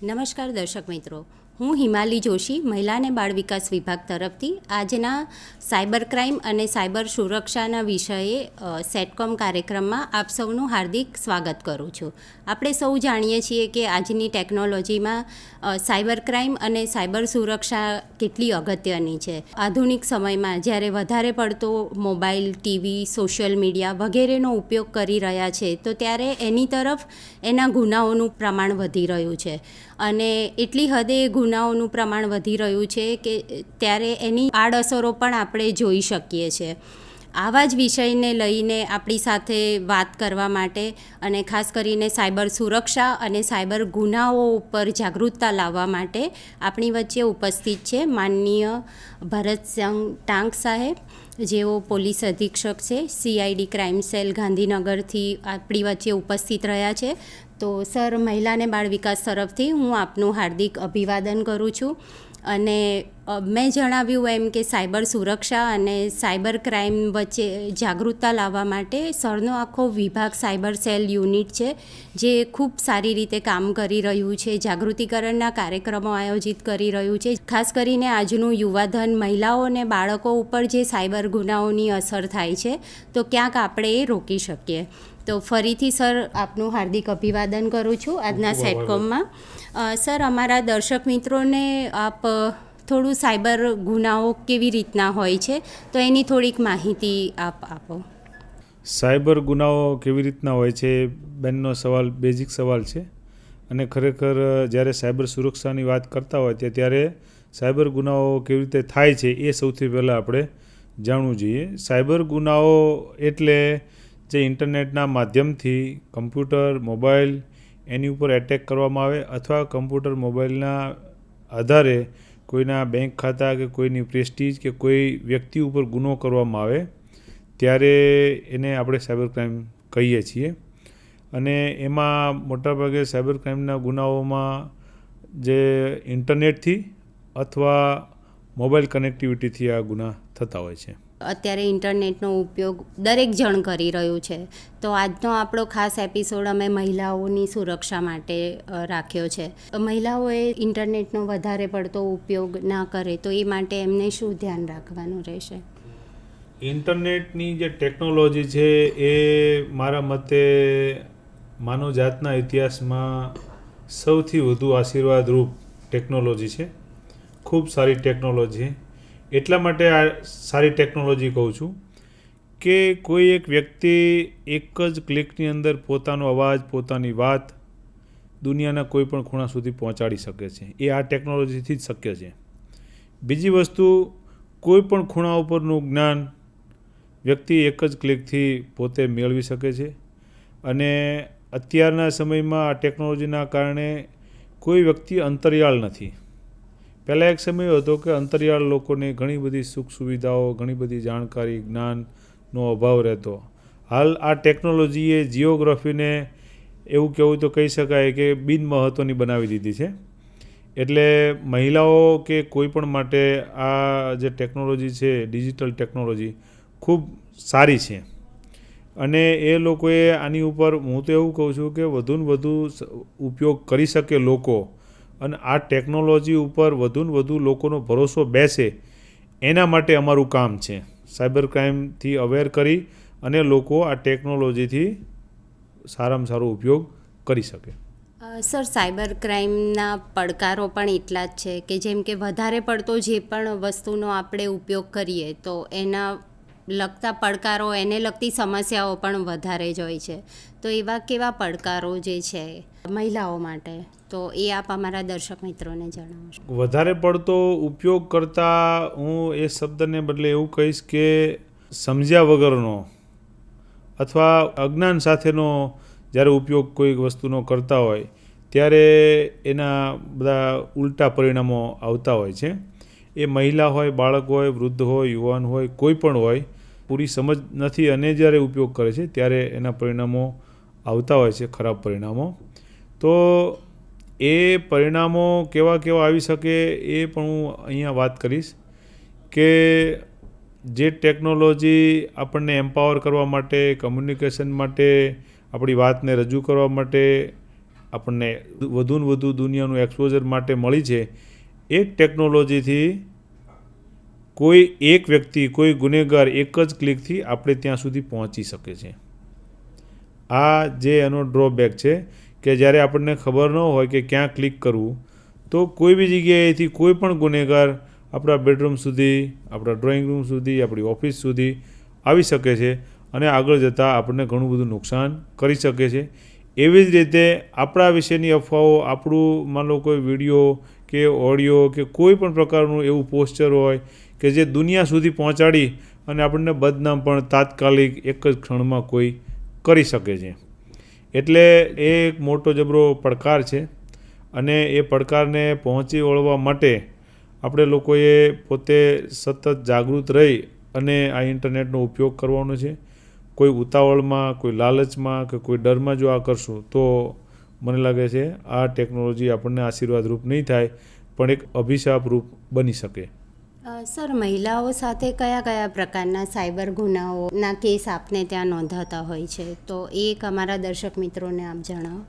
નમસ્કાર દર્શક મિત્રો, હું હિમાલી જોશી, મહિલા અને બાળ વિકાસ વિભાગ તરફથી આજના સાયબર ક્રાઇમ અને સાયબર સુરક્ષાના વિષયે સેટકોમ કાર્યક્રમમાં આપ સૌનું હાર્દિક સ્વાગત કરું છું. આપણે સૌ જાણીએ છીએ કે આજની ટેકનોલોજીમાં સાયબર ક્રાઇમ અને સાયબર સુરક્ષા કેટલી અગત્યની છે. આધુનિક સમયમાં જ્યારે વધારે પડતો મોબાઈલ, ટીવી, સોશિયલ મીડિયા વગેરેનો ઉપયોગ કરી રહ્યા છે, તો ત્યારે એની તરફ એના ગુનાઓનું પ્રમાણ વધી રહ્યું છે અને એટલી હદે ગુનાઓનું પ્રમાણ વધી રહ્યું છે કે ત્યારે એની આડઅસરો પણ આપણે જોઈ શકીએ છીએ. આવા જ વિષયને લઈને આપણી સાથે વાત કરવા માટે અને ખાસ કરીને સાયબર સુરક્ષા અને સાયબર ગુનાઓ ઉપર જાગૃતતા લાવવા માટે આપણી વચ્ચે ઉપસ્થિત છે માનનીય ભરતસિંહ ટાંક સાહેબ, જેઓ પોલીસ અધિક્ષક છે, CID ક્રાઇમ સેલ ગાંધીનગરથી આપણી વચ્ચે ઉપસ્થિત રહ્યા છે. તો સર, મહિલા અને બાળ વિકાસ તરફથી હું આપનું હાર્દિક અભિવાદન કરું છું. અને મેં જણાવ્યું એમ કે સાયબર સુરક્ષા અને સાયબર ક્રાઇમ વચ્ચે જાગૃતતા લાવવા માટે સરનો આખો વિભાગ સાયબર સેલ યુનિટ છે, જે ખૂબ સારી રીતે કામ કરી રહ્યું છે, જાગૃતિકરણના કાર્યક્રમો આયોજિત કરી રહ્યું છે. ખાસ કરીને આજનું યુવાધન, મહિલાઓ અને બાળકો ઉપર જે સાયબર ગુનાઓની અસર થાય છે, તો ક્યાંક આપણે એ રોકી શકીએ. તો ફરીથી સર, આપનું હાર્દિક અભિવાદન કરું છું આજના સેટકોમમાં. સર, અમારા દર્શક મિત્રોને આપ થોડું સાયબર ગુનાઓ કેવી રીતના હોય છે, તો એની થોડીક માહિતી આપ આપો. સાયબર ગુનાઓ કેવી રીતના હોય છે, બેનનો સવાલ બેઝિક સવાલ છે. અને ખરેખર જ્યારે સાયબર સુરક્ષાની વાત કરતા હોય ત્યારે સાયબર ગુનાઓ કેવી રીતે થાય છે એ સૌથી પહેલાં આપણે જાણવું જોઈએ. સાયબર ગુનાઓ એટલે જે ઇન્ટરનેટના માધ્યમથી કમ્પ્યુટર, મોબાઈલ એની ઉપર એટેક કરવામાં આવે અથવા કમ્પ્યુટર, મોબાઈલના આધારે કોઈના બેંક ખાતા કે કોઈની પ્રેસ્ટીજ કે કોઈ વ્યક્તિ ઉપર ગુનો કરવામાં આવે ત્યારે એને આપણે સાયબર ક્રાઇમ કહીએ છીએ. અને એમાં મોટાભાગે સાયબર ક્રાઇમના ગુનાઓમાં જે ઇન્ટરનેટથી અથવા મોબાઈલ કનેક્ટિવિટીથી આ ગુના થતા હોય છે. અત્યારે ઇન્ટરનેટનો ઉપયોગ દરેક જણ કરી રહ્યું છે, તો આજનો આપણો ખાસ એપિસોડ અમે મહિલાઓની સુરક્ષા માટે રાખ્યો છે. મહિલાઓએ ઇન્ટરનેટનો વધારે પડતો ઉપયોગ ના કરે તો એ માટે એમને શું ધ્યાન રાખવાનું રહેશે? ઇન્ટરનેટની જે ટેકનોલોજી છે એ મારા મતે માનવજાતના ઇતિહાસમાં સૌથી વધુ આશીર્વાદરૂપ ટેકનોલોજી છે. ખૂબ સારી ટેકનોલોજી. એટલા માટે આ સારી ટેકનોલોજી કહું છું કે કોઈ એક વ્યક્તિ એક જ ક્લિકની અંદર પોતાનો અવાજ, પોતાની વાત દુનિયાના કોઈ પણ ખૂણા સુધી પહોંચાડી શકે છે. એ આ ટેકનોલોજીથી જ શક્ય છે. બીજી વસ્તુ, કોઈ પણ ખૂણા ઉપરનું જ્ઞાન વ્યક્તિ એક જ ક્લિકથી પોતે મેળવી શકે છે. અને અત્યારના સમયમાં આ ટેકનોલોજીના કારણે કોઈ વ્યક્તિ અંતરિયાળ નથી. પહેલાં એક સમય હતો કે અંતરિયાળ લોકોને ઘણી બધી સુખ સુવિધાઓ, ઘણી બધી જાણકારી, જ્ઞાનનો અભાવ રહેતો. હાલ આ ટેકનોલોજીએ જિયોગ્રાફીને એવું કહેવું તો કહી શકાય કે બિનમહત્ત્વની બનાવી દીધી છે. એટલે મહિલાઓ કે કોઈ પણ માટે આ જે ટેકનોલોજી છે, ડિજિટલ ટેકનોલોજી ખૂબ સારી છે. અને એ લોકોએ આની ઉપર, હું તો એવું કહું છું કે વધુને વધુ ઉપયોગ કરી શકે લોકો, અને આ ટેકનોલોજી ઉપર વધુને વધુ લોકોનો ભરોસો બેસે, એના માટે અમારું કામ છે. સાયબર ક્રાઇમથી અવેર કરી અને લોકો આ ટેકનોલોજીથી સારામાં સારો ઉપયોગ કરી શકે. સર, સાયબર ક્રાઇમના પડકારો પણ એટલા જ છે કે જેમ કે વધારે પડતો જે પણ વસ્તુનો આપણે ઉપયોગ કરીએ તો એના લગતા પડકારો, એને લગતી સમસ્યાઓ પણ વધારે જ હોય છે. તો એવા કેવા પડકારો જે છે મહિલાઓ માટે, તો એ આપ અમારા દર્શક મિત્રોને જણાવશો? વધારે પડતો ઉપયોગ કરતાં હું એ શબ્દને બદલે એવું કહીશ કે સમજ્યા વગરનો અથવા અજ્ઞાન સાથેનો જ્યારે ઉપયોગ કોઈ વસ્તુનો કરતા હોય ત્યારે એના બધા ઉલટા પરિણામો આવતા હોય છે. એ મહિલા હોય, બાળક હોય, વૃદ્ધ હોય, યુવાન હોય, કોઈ પણ હોય, પૂરી સમજ નથી અને જ્યારે ઉપયોગ કરે છે ત્યારે એના પરિણામો આવતા હોય છે, ખરાબ પરિણામો. તો એ પરિણામો કેવા કેવા આવી શકે એ પણ હું અહીંયા વાત કરીશ કે જે ટેકનોલોજી આપણને એમ્પાવર કરવા માટે, કમ્યુનિકેશન માટે, આપણી વાતને રજૂ કરવા માટે આપણને વધુ ને વધુ દુનિયાનું એક્સપોઝર માટે મળી છે, એ ટેકનોલોજીથી કોઈ એક વ્યક્તિ, કોઈ ગુનેગાર એક જ ક્લિકથી આપણે ત્યાં સુધી પહોંચી શકે છે. આ જે એનો ડ્રોબેક છે કે જ્યારે આપણને ખબર ન હોય કે ક્યાં ક્લિક કરવું, તો કોઈ બી જગ્યાએથી કોઈ પણ ગુનેગાર આપણા બેડરૂમ સુધી, આપણા ડ્રોઈંગ રૂમ સુધી, આપણી ઓફિસ સુધી આવી શકે છે અને આગળ જતાં આપણને ઘણું બધું નુકસાન કરી શકે છે. એવી જ રીતે આપણા વિશેની અફવાઓ, આપણું માનો કોઈ વિડીયો કે ઓડિયો કે કોઈ પણ પ્રકારનું એવું પોસ્ચર હોય કે જે દુનિયા સુધી પહોંચાડી અને આપણને બદનામ પણ તાત્કાલિક એક જ ક્ષણમાં કોઈ કરી શકે છે. એટલે એ એક મોટો જબરો પડકાર છે અને એ પડકારને પહોંચી વળવા માટે આપણે લોકોએ પોતે સતત જાગૃત રહી અને આ ઇન્ટરનેટનો ઉપયોગ કરવાનો છે. કોઈ ઉતાવળમાં, કોઈ લાલચમાં કે કોઈ ડરમાં જો આ કરશું તો મને લાગે છે આ ટેકનોલોજી આપણને આશીર્વાદરૂપ નહીં થાય, પણ એક અભિશાપરૂપ બની શકે. સર, મહિલાઓ સાથે કયા કયા પ્રકારના સાયબર ગુનાઓના કેસ આપને ત્યાં નોંધાતા હોય છે, તો એ એક અમારા દર્શક મિત્રોને આપ જણાવો.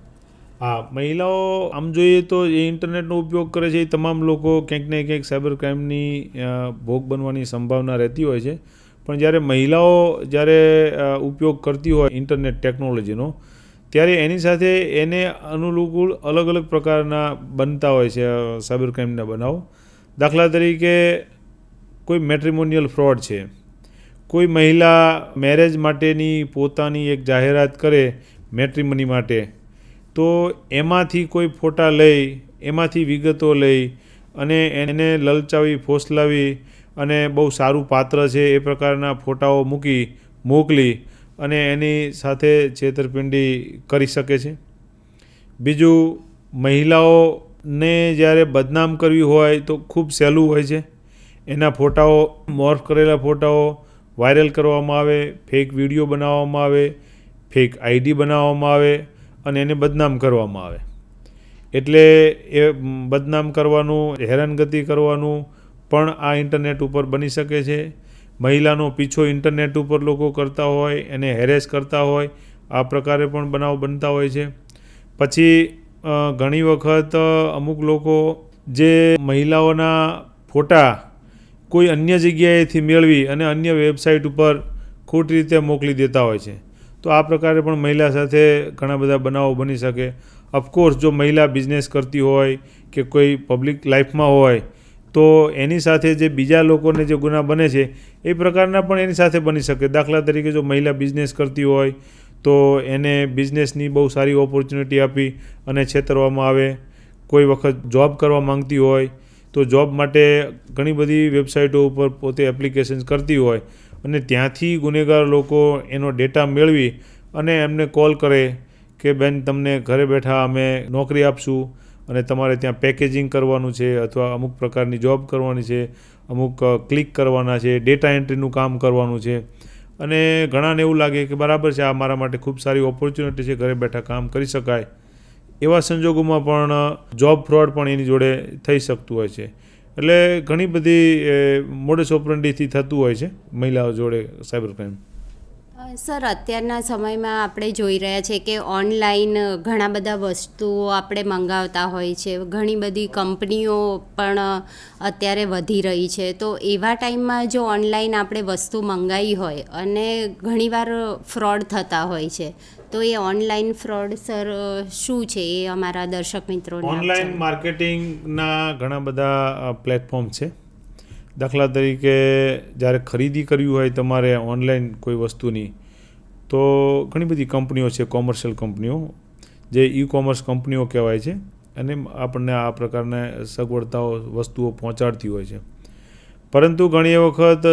હા, મહિલાઓ આમ જોઈએ તો એ ઇન્ટરનેટનો ઉપયોગ કરે છે એ તમામ લોકો ક્યાંક ને ક્યાંક સાયબર ક્રાઇમની ભોગ બનવાની સંભાવના રહેતી હોય છે. પણ જ્યારે મહિલાઓ ઉપયોગ કરતી હોય ઇન્ટરનેટ ટેકનોલોજીનો, ત્યારે એની સાથે એને અનુકૂળ અલગ અલગ પ્રકારના બનતા હોય છે સાયબર ક્રાઇમના બનાવો. દાખલા તરીકે કોઈ મેટ્રિમોનિયલ ફ્રોડ છે, કોઈ મહિલા મેરેજ માટેની પોતાની એક જાહેરાત કરે મેટ્રિમની માટે, તો એમાંથી કોઈ ફોટા લઈ, એમાંથી વિગતો લઈ અને એને લલચાવી, ફોસલાવી અને બહુ સારું પાત્ર છે એ પ્રકારના ફોટાઓ મોકલી અને એની સાથે છેતરપિંડી કરી શકે છે. બીજું, મહિલાઓને જ્યારે બદનામ કરવી હોય તો ખૂબ સહેલું હોય છે. એના ફોટાઓ, મોર્ફ કરેલા ફોટાઓ વાયરલ કરવામાં આવે, ફેક વિડીયો બનાવવામાં આવે, ફેક આઈડી બનાવવામાં આવે અને એને બદનામ કરવામાં આવે. એટલે એ બદનામ કરવાનું, હેરાનગતિ કરવાનું પણ આ ઇન્ટરનેટ ઉપર બની શકે છે. મહિલાનો પીછો ઇન્ટરનેટ ઉપર લોકો કરતા હોય, એને હેરેસ કરતા હોય, આ પ્રકારે પણ બનાવ બનતા હોય છે. પછી ઘણી વખત અમુક લોકો જે મહિલાઓના ફોટા કોઈ અન્ય જગ્યાએથી મેળવી અને અન્ય વેબસાઇટ ઉપર ખોટી રીતે મોકલી દેતા હોય છે. તો આ પ્રકારે પણ મહિલા સાથે ઘણા બધા બનાવો બની શકે. ઓફકોર્સ, જો મહિલા બિઝનેસ કરતી હોય કે કોઈ પબ્લિક લાઈફમાં હોય તો એની સાથે જે બીજા લોકોને જે ગુના બને છે એ પ્રકારના પણ એની સાથે બની શકે. દાખલા તરીકે જો મહિલા બિઝનેસ કરતી હોય તો એને બિઝનેસની બહુ સારી ઓપોર્ચ્યુનિટી આપી અને છેતરવામાં આવે. કોઈ વખત જોબ કરવા માંગતી હોય તો જોબ માટે ઘણી બધી વેબસાઇટો ઉપર પોતે એપ્લિકેશન્સ કરતી હોય અને ત્યાંથી ગુનેગાર લોકો એનો ડેટા મેળવી અને એમને કોલ કરે કે બેન, તમને ઘરે બેઠા અમે નોકરી આપશું અને તમારે ત્યાં પેકેજિંગ કરવાનું છે અથવા અમુક પ્રકારની જોબ કરવાની છે, અમુક ક્લિક કરવાના છે, ડેટા એન્ટ્રીનું કામ કરવાનું છે. અને ઘણાને એવું લાગે કે બરાબર છે, આ મારા માટે ખૂબ સારી ઓપોર્ચ્યુનિટી છે, ઘરે બેઠા કામ કરી શકાય. એવા સંજોગોમાં પણ જોબ ફ્રોડ પણ એની જોડે થઈ શકતું હોય છે. એટલે ઘણી બધી મોડસ ઓપરન્ડીથી થતું હોય છે મહિલાઓ જોડે સાયબર ક્રાઇમ. સર, અત્યારના સમયમાં આપણે જોઈ રહ્યા છીએ કે ઓનલાઈન ઘણા બધા વસ્તુઓ આપણે મંગાવતા હોય છે. ઘણી બધી કંપનીઓ પણ અત્યારે વધી રહી છે. તો એવા ટાઈમમાં જો ઓનલાઈન આપણે વસ્તુ મંગાવી હોય અને ઘણીવાર ફ્રોડ થતા હોય છે, તો એ ઓનલાઈન ફ્રોડ સર શું છે એ અમારા દર્શક મિત્રોને. ઓનલાઈન માર્કેટિંગના ઘણા બધા પ્લેટફોર્મ છે. દાખલા તરીકે જ્યારે ખરીદી કરવી હોય તમારે ઓનલાઈન કોઈ વસ્તુની, તો ઘણી બધી કંપનીઓ છે, કોમર્શિયલ કંપનીઓ, જે ઈ-કોમર્સ કંપનીઓ કહેવાય છે અને આપણને આ પ્રકારના સગવડતાઓ, વસ્તુઓ પહોંચાડતી હોય છે. પરંતુ ઘણી વખત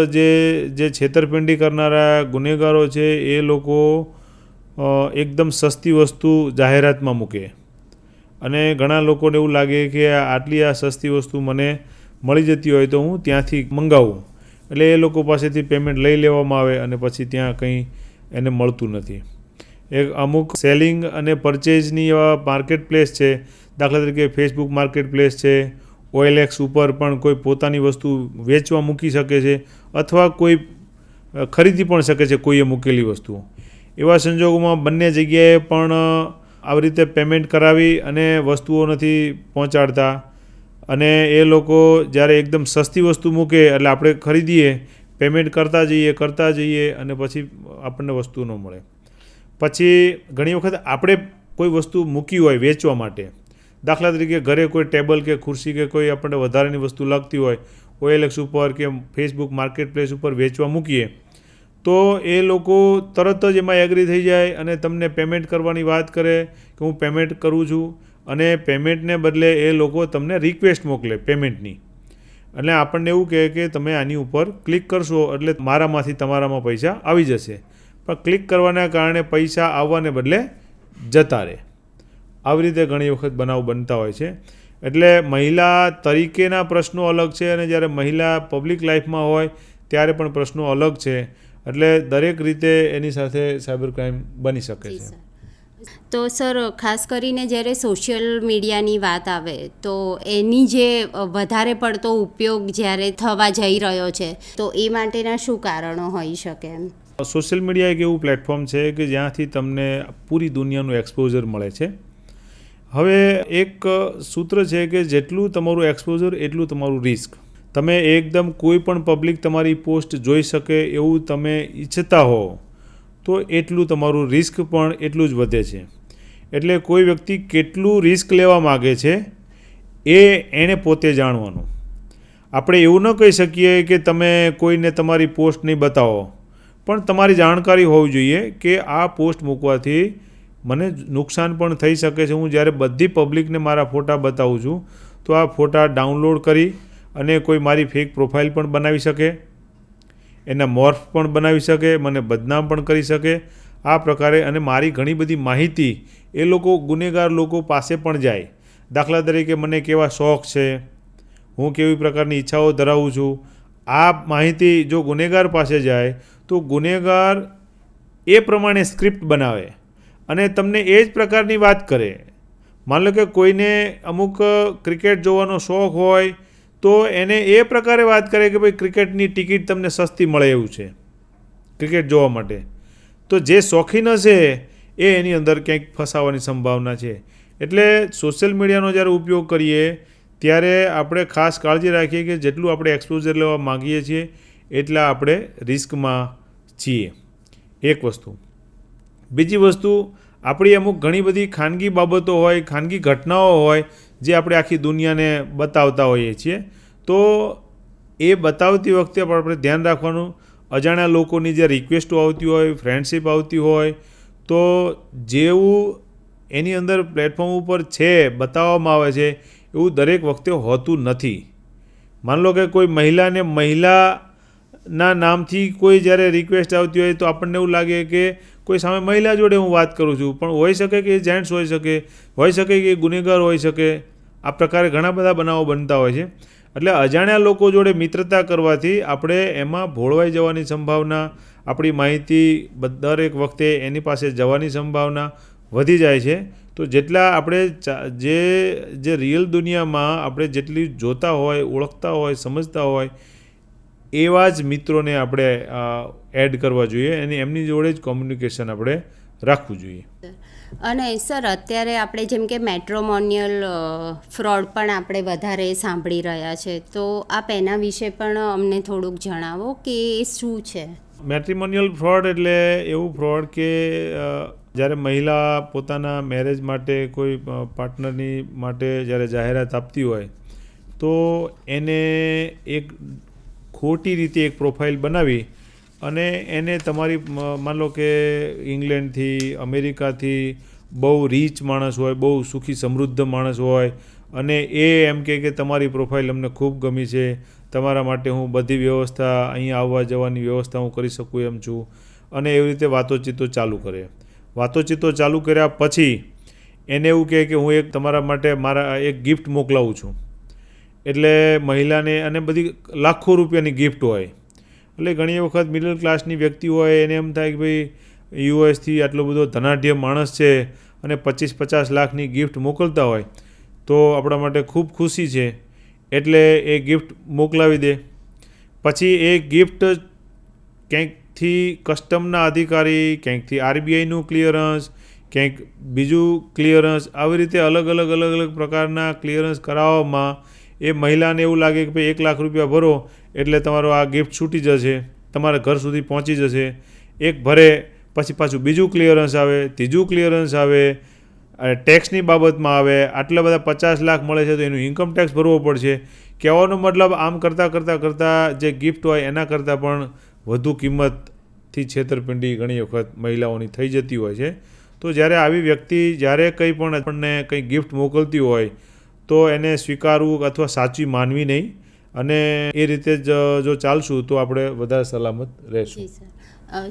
જે છેતરપિંડી કરનારા ગુનેગારો છે એ લોકો એકદમ સસ્તી વસ્તુ જાહેરાતમાં મૂકે અને ઘણા લોકોને એવું લાગે કે આટલી આ સસ્તી વસ્તુ મને મળી જતી હોય તો હું ત્યાંથી મંગાવું. એટલે એ લોકો પાસેથી પેમેન્ટ લઈ લેવામાં આવે અને પછી ત્યાં કંઈ એને મળતું નથી. એક અમુક સેલિંગ અને પરચેઝની એવા માર્કેટ પ્લેસ છે. દાખલા તરીકે ફેસબુક માર્કેટ પ્લેસ છે, OLX ઉપર પણ કોઈ પોતાની વસ્તુ વેચવા મૂકી શકે છે અથવા કોઈ ખરીદી પણ શકે છે કોઈએ મૂકેલી વસ્તુ. એવા સંજોગોમાં બંને જગ્યાએ પણ આવી રીતે પેમેન્ટ કરાવી અને વસ્તુઓ નથી પહોંચાડતા, અને એ લોકો જ્યારે એકદમ સસ્તી વસ્તુ મૂકે એટલે આપણે ખરીદીએ, પેમેન્ટ કરતા જઈએ અને પછી આપણને વસ્તુ ન મળે. પછી ઘણી વખત આપણે કોઈ વસ્તુ મૂકી હોય વેચવા માટે, દાખલા તરીકે ઘરે કોઈ ટેબલ કે ખુરશી કે કોઈ આપણને વધારાની વસ્તુ લાગતી હોય, OLX ઉપર કે ફેસબુક માર્કેટ પ્લેસ ઉપર વેચવા મૂકીએ, તો એ લોકો તરત જ એમાં એગ્રી થઈ જાય અને તમને પેમેન્ટ કરવાની વાત કરે કે હું પેમેન્ટ કરું છું, અને પેમેન્ટને બદલે એ લોકો તમને રિક્વેસ્ટ મોકલે પેમેન્ટની. એટલે આપણને એવું કહે કે તમે આની ઉપર ક્લિક કરશો એટલે મારામાંથી તમારામાં પૈસા આવી જશે, પણ ક્લિક કરવાના કારણે પૈસા આવવાને બદલે જતા રહે. આવી રીતે ઘણી વખત બનાવ બનતા હોય છે. એટલે મહિલા તરીકેના પ્રશ્નો અલગ છે, અને જ્યારે મહિલા પબ્લિક લાઈફમાં હોય ત્યારે પણ પ્રશ્નો અલગ છે. એટલે દરેક રીતે એની સાથે સાયબર ક્રાઇમ બની શકે છે. તો સર, ખાસ કરીને જ્યારે સોશિયલ મીડિયાની વાત આવે તો એની જે વધારે પડતો ઉપયોગ જ્યારે થવા જઈ રહ્યો છે, તો એ માટેના શું કારણો હોઈ શકે એમ? સોશિયલ મીડિયા એક એવું પ્લેટફોર્મ છે કે જ્યાંથી તમને પૂરી દુનિયાનું એક્સપોઝર મળે છે. હવે એક સૂત્ર છે કે જેટલું તમારું એક્સપોઝર એટલું તમારું રિસ્ક. તમે એકદમ કોઈ પણ પબ્લિક તમારી પોસ્ટ જોઈ શકે એવું તમે ઈચ્છતા હો તો એટલું તમારું રિસ્ક પણ એટલું જ વધે છે. એટલે કોઈ વ્યક્તિ કેટલું રિસ્ક લેવા માગે છે એ એણે પોતે જાણવાનું. આપણે એવું ન કહી શકીએ કે તમે કોઈને તમારી પોસ્ટ નહીં બતાવો, પણ તમારી જાણકારી હોવી જોઈએ કે આ પોસ્ટ મૂકવાથી મને નુકસાન પણ થઈ શકે છે. હું જ્યારે બધી પબ્લિકને મારા ફોટા બતાવું છું તો આ ફોટા ડાઉનલોડ કરી અને કોઈ મારી ફેક પ્રોફાઇલ પણ બનાવી શકે, એના મોર્ફ પણ બનાવી શકે, મને બદનામ પણ કરી શકે. આ પ્રકારે અને મારી ઘણી બધી માહિતી એ લોકો ગુનેગાર લોકો પાસે પણ જાય. દાખલા તરીકે મને કેવા શોખ છે, હું કેવી પ્રકારની ઈચ્છાઓ ધરાવું છું, આ માહિતી જો ગુનેગાર પાસે જાય તો ગુનેગાર એ પ્રમાણે સ્ક્રિપ્ટ બનાવે અને તમને એ જ પ્રકારની વાત કરે. માન લો કે કોઈને અમુક ક્રિકેટ જોવાનો શોખ હોય તો એને એ પ્રકારે વાત કરે કે ભાઈ ક્રિકેટની ટિકિટ તમને સસ્તી મળે એવું છે ક્રિકેટ જોવા માટે. તો જે શોખીન હશે એ એની અંદર ક્યાંક ફસાવાની સંભાવના છે. એટલે સોશિયલ મીડિયાનો જ્યારે ઉપયોગ કરીએ ત્યારે આપણે ખાસ કાળજી રાખીએ કે જેટલું આપણે એક્સપોઝર લેવા માગીએ છીએ એટલા આપણે રિસ્કમાં છીએ. એક વસ્તુ. બીજી વસ્તુ, આપણી અમુક ઘણી બધી ખાનગી બાબતો હોય, ખાનગી ઘટનાઓ હોય જે આપણે આખી દુનિયાને બતાવતા હોઈએ છીએ. તો એ બતાવતી વખતે પણ આપણે ધ્યાન રાખવાનું, અજાણ્યા લોકોની જે રિક્વેસ્ટો આવતી હોય, ફ્રેન્ડશિપ આવતી હોય, તો જેવું એની અંદર પ્લેટફોર્મ ઉપર છે બતાવવામાં આવે છે એવું દરેક વખતે હોતું નથી. માન લો કે કોઈ મહિલાના નામથી કોઈ જ્યારે રિક્વેસ્ટ આવતી હોય તો આપણને એવું લાગે કે કોઈ સામે મહિલા જોડે હું વાત કરું છું, પણ હોઈ શકે કે એ જેન્ટ્સ હોઈ શકે કે એ ગુનેગાર હોઈ શકે. આ પ્રકારે ઘણા બધા બનાવો બનતા હોય છે. એટલે અજાણ્યા લોકો જોડે મિત્રતા કરવાથી આપણે એમાં ભોળવાઈ જવાની સંભાવના, આપણી માહિતી દરેક વખતે એની પાસે જવાની સંભાવના વધી જાય છે. તો જેટલા આપણે જે રિયલ દુનિયામાં આપણે જેટલી જોતા હોય, ઓળખતા હોય, સમજતા હોય એવા જ મિત્રોને આપણે એડ કરવા જોઈએ અને એમની જોડે જ કોમ્યુનિકેશન આપણે રાખવું જોઈએ. અને સર, અત્યારે આપણે જેમ કે મેટ્રોમોનિયલ ફ્રોડ પણ આપણે વધારે સાંભળી રહ્યા છે, તો આપ એના વિશે પણ અમને થોડુંક જણાવો કે એ શું છે? મેટ્રિમોનિયલ ફ્રોડ એટલે એવું ફ્રોડ કે જ્યારે મહિલા પોતાના મેરેજ માટે કોઈ પાર્ટનરની માટે જ્યારે જાહેરાત આપતી હોય તો એને એક ખોટી રીતે એક પ્રોફાઇલ બનાવી અને એને તમારી માન લો કે ઇંગ્લેન્ડથી, અમેરિકાથી બહુ રીચ માણસ હોય, બહુ સુખી સમૃદ્ધ માણસ હોય અને એ એમ કે તમારી પ્રોફાઇલ અમને ખૂબ ગમી છે, તમારા માટે હું બધી વ્યવસ્થા, અહીંયા આવવા જવાની વ્યવસ્થા હું કરી શકું એમ છું, અને એવી રીતે વાતોચીતો ચાલુ કરે. વાતોચીતો ચાલુ કર્યા પછી એને એવું કહે કે હું એક તમારા માટે મારા એક ગિફ્ટ મોકલાવું છું. એટલે મહિલાને અને બધી લાખો રૂપિયાની ગિફ્ટ હોય. એટલે ઘણી વખત મિડલ ક્લાસની વ્યક્તિ હોય એને એમ થાય કે ભાઈ યુએસથી આટલો બધો ધનાઢ્ય માણસ છે અને 25-50 લાખની ગિફ્ટ મોકલતા હોય તો આપણા માટે ખૂબ ખુશી છે, એટલે એ ગિફ્ટ મોકલાવી દે. પછી એ ગિફ્ટ ક્યાંકથી કસ્ટમના અધિકારી, ક્યાંકથી RBIનું ક્લિયરન્સ, ક્યાંક બીજું ક્લિયરન્સ, આવી રીતે અલગ અલગ પ્રકારના ક્લિયરન્સ કરાવવામાં એ મહિલાને એવું લાગે કે ભાઈ 1 લાખ રૂપિયા ભરો એટલે તમારો આ ગિફ્ટ છૂટી જશે, તમારા ઘર સુધી પહોંચી જશે. એક ભરે પછી પાછું બીજું ક્લિયરન્સ આવે, ત્રીજું ક્લિયરન્સ આવે, ટેક્સની બાબતમાં આવે, આટલા બધા 50 લાખ મળે છે તો એનું ઇન્કમ ટેક્સ ભરવો પડશે. કહેવાનો મતલબ આમ કરતાં જે ગિફ્ટ હોય એના કરતાં પણ વધુ કિંમતથી છેતરપિંડી ઘણી વખત મહિલાઓની થઈ જતી હોય છે. તો જ્યારે આવી વ્યક્તિ જ્યારે કંઈ પણ આપણને કંઈ ગિફ્ટ મોકલતી હોય તો એને સ્વીકારવું અથવા સાચી માનવી નહીં, અને એ રીતે જ જો ચાલશું તો આપણે વધારે સલામત રહેશું.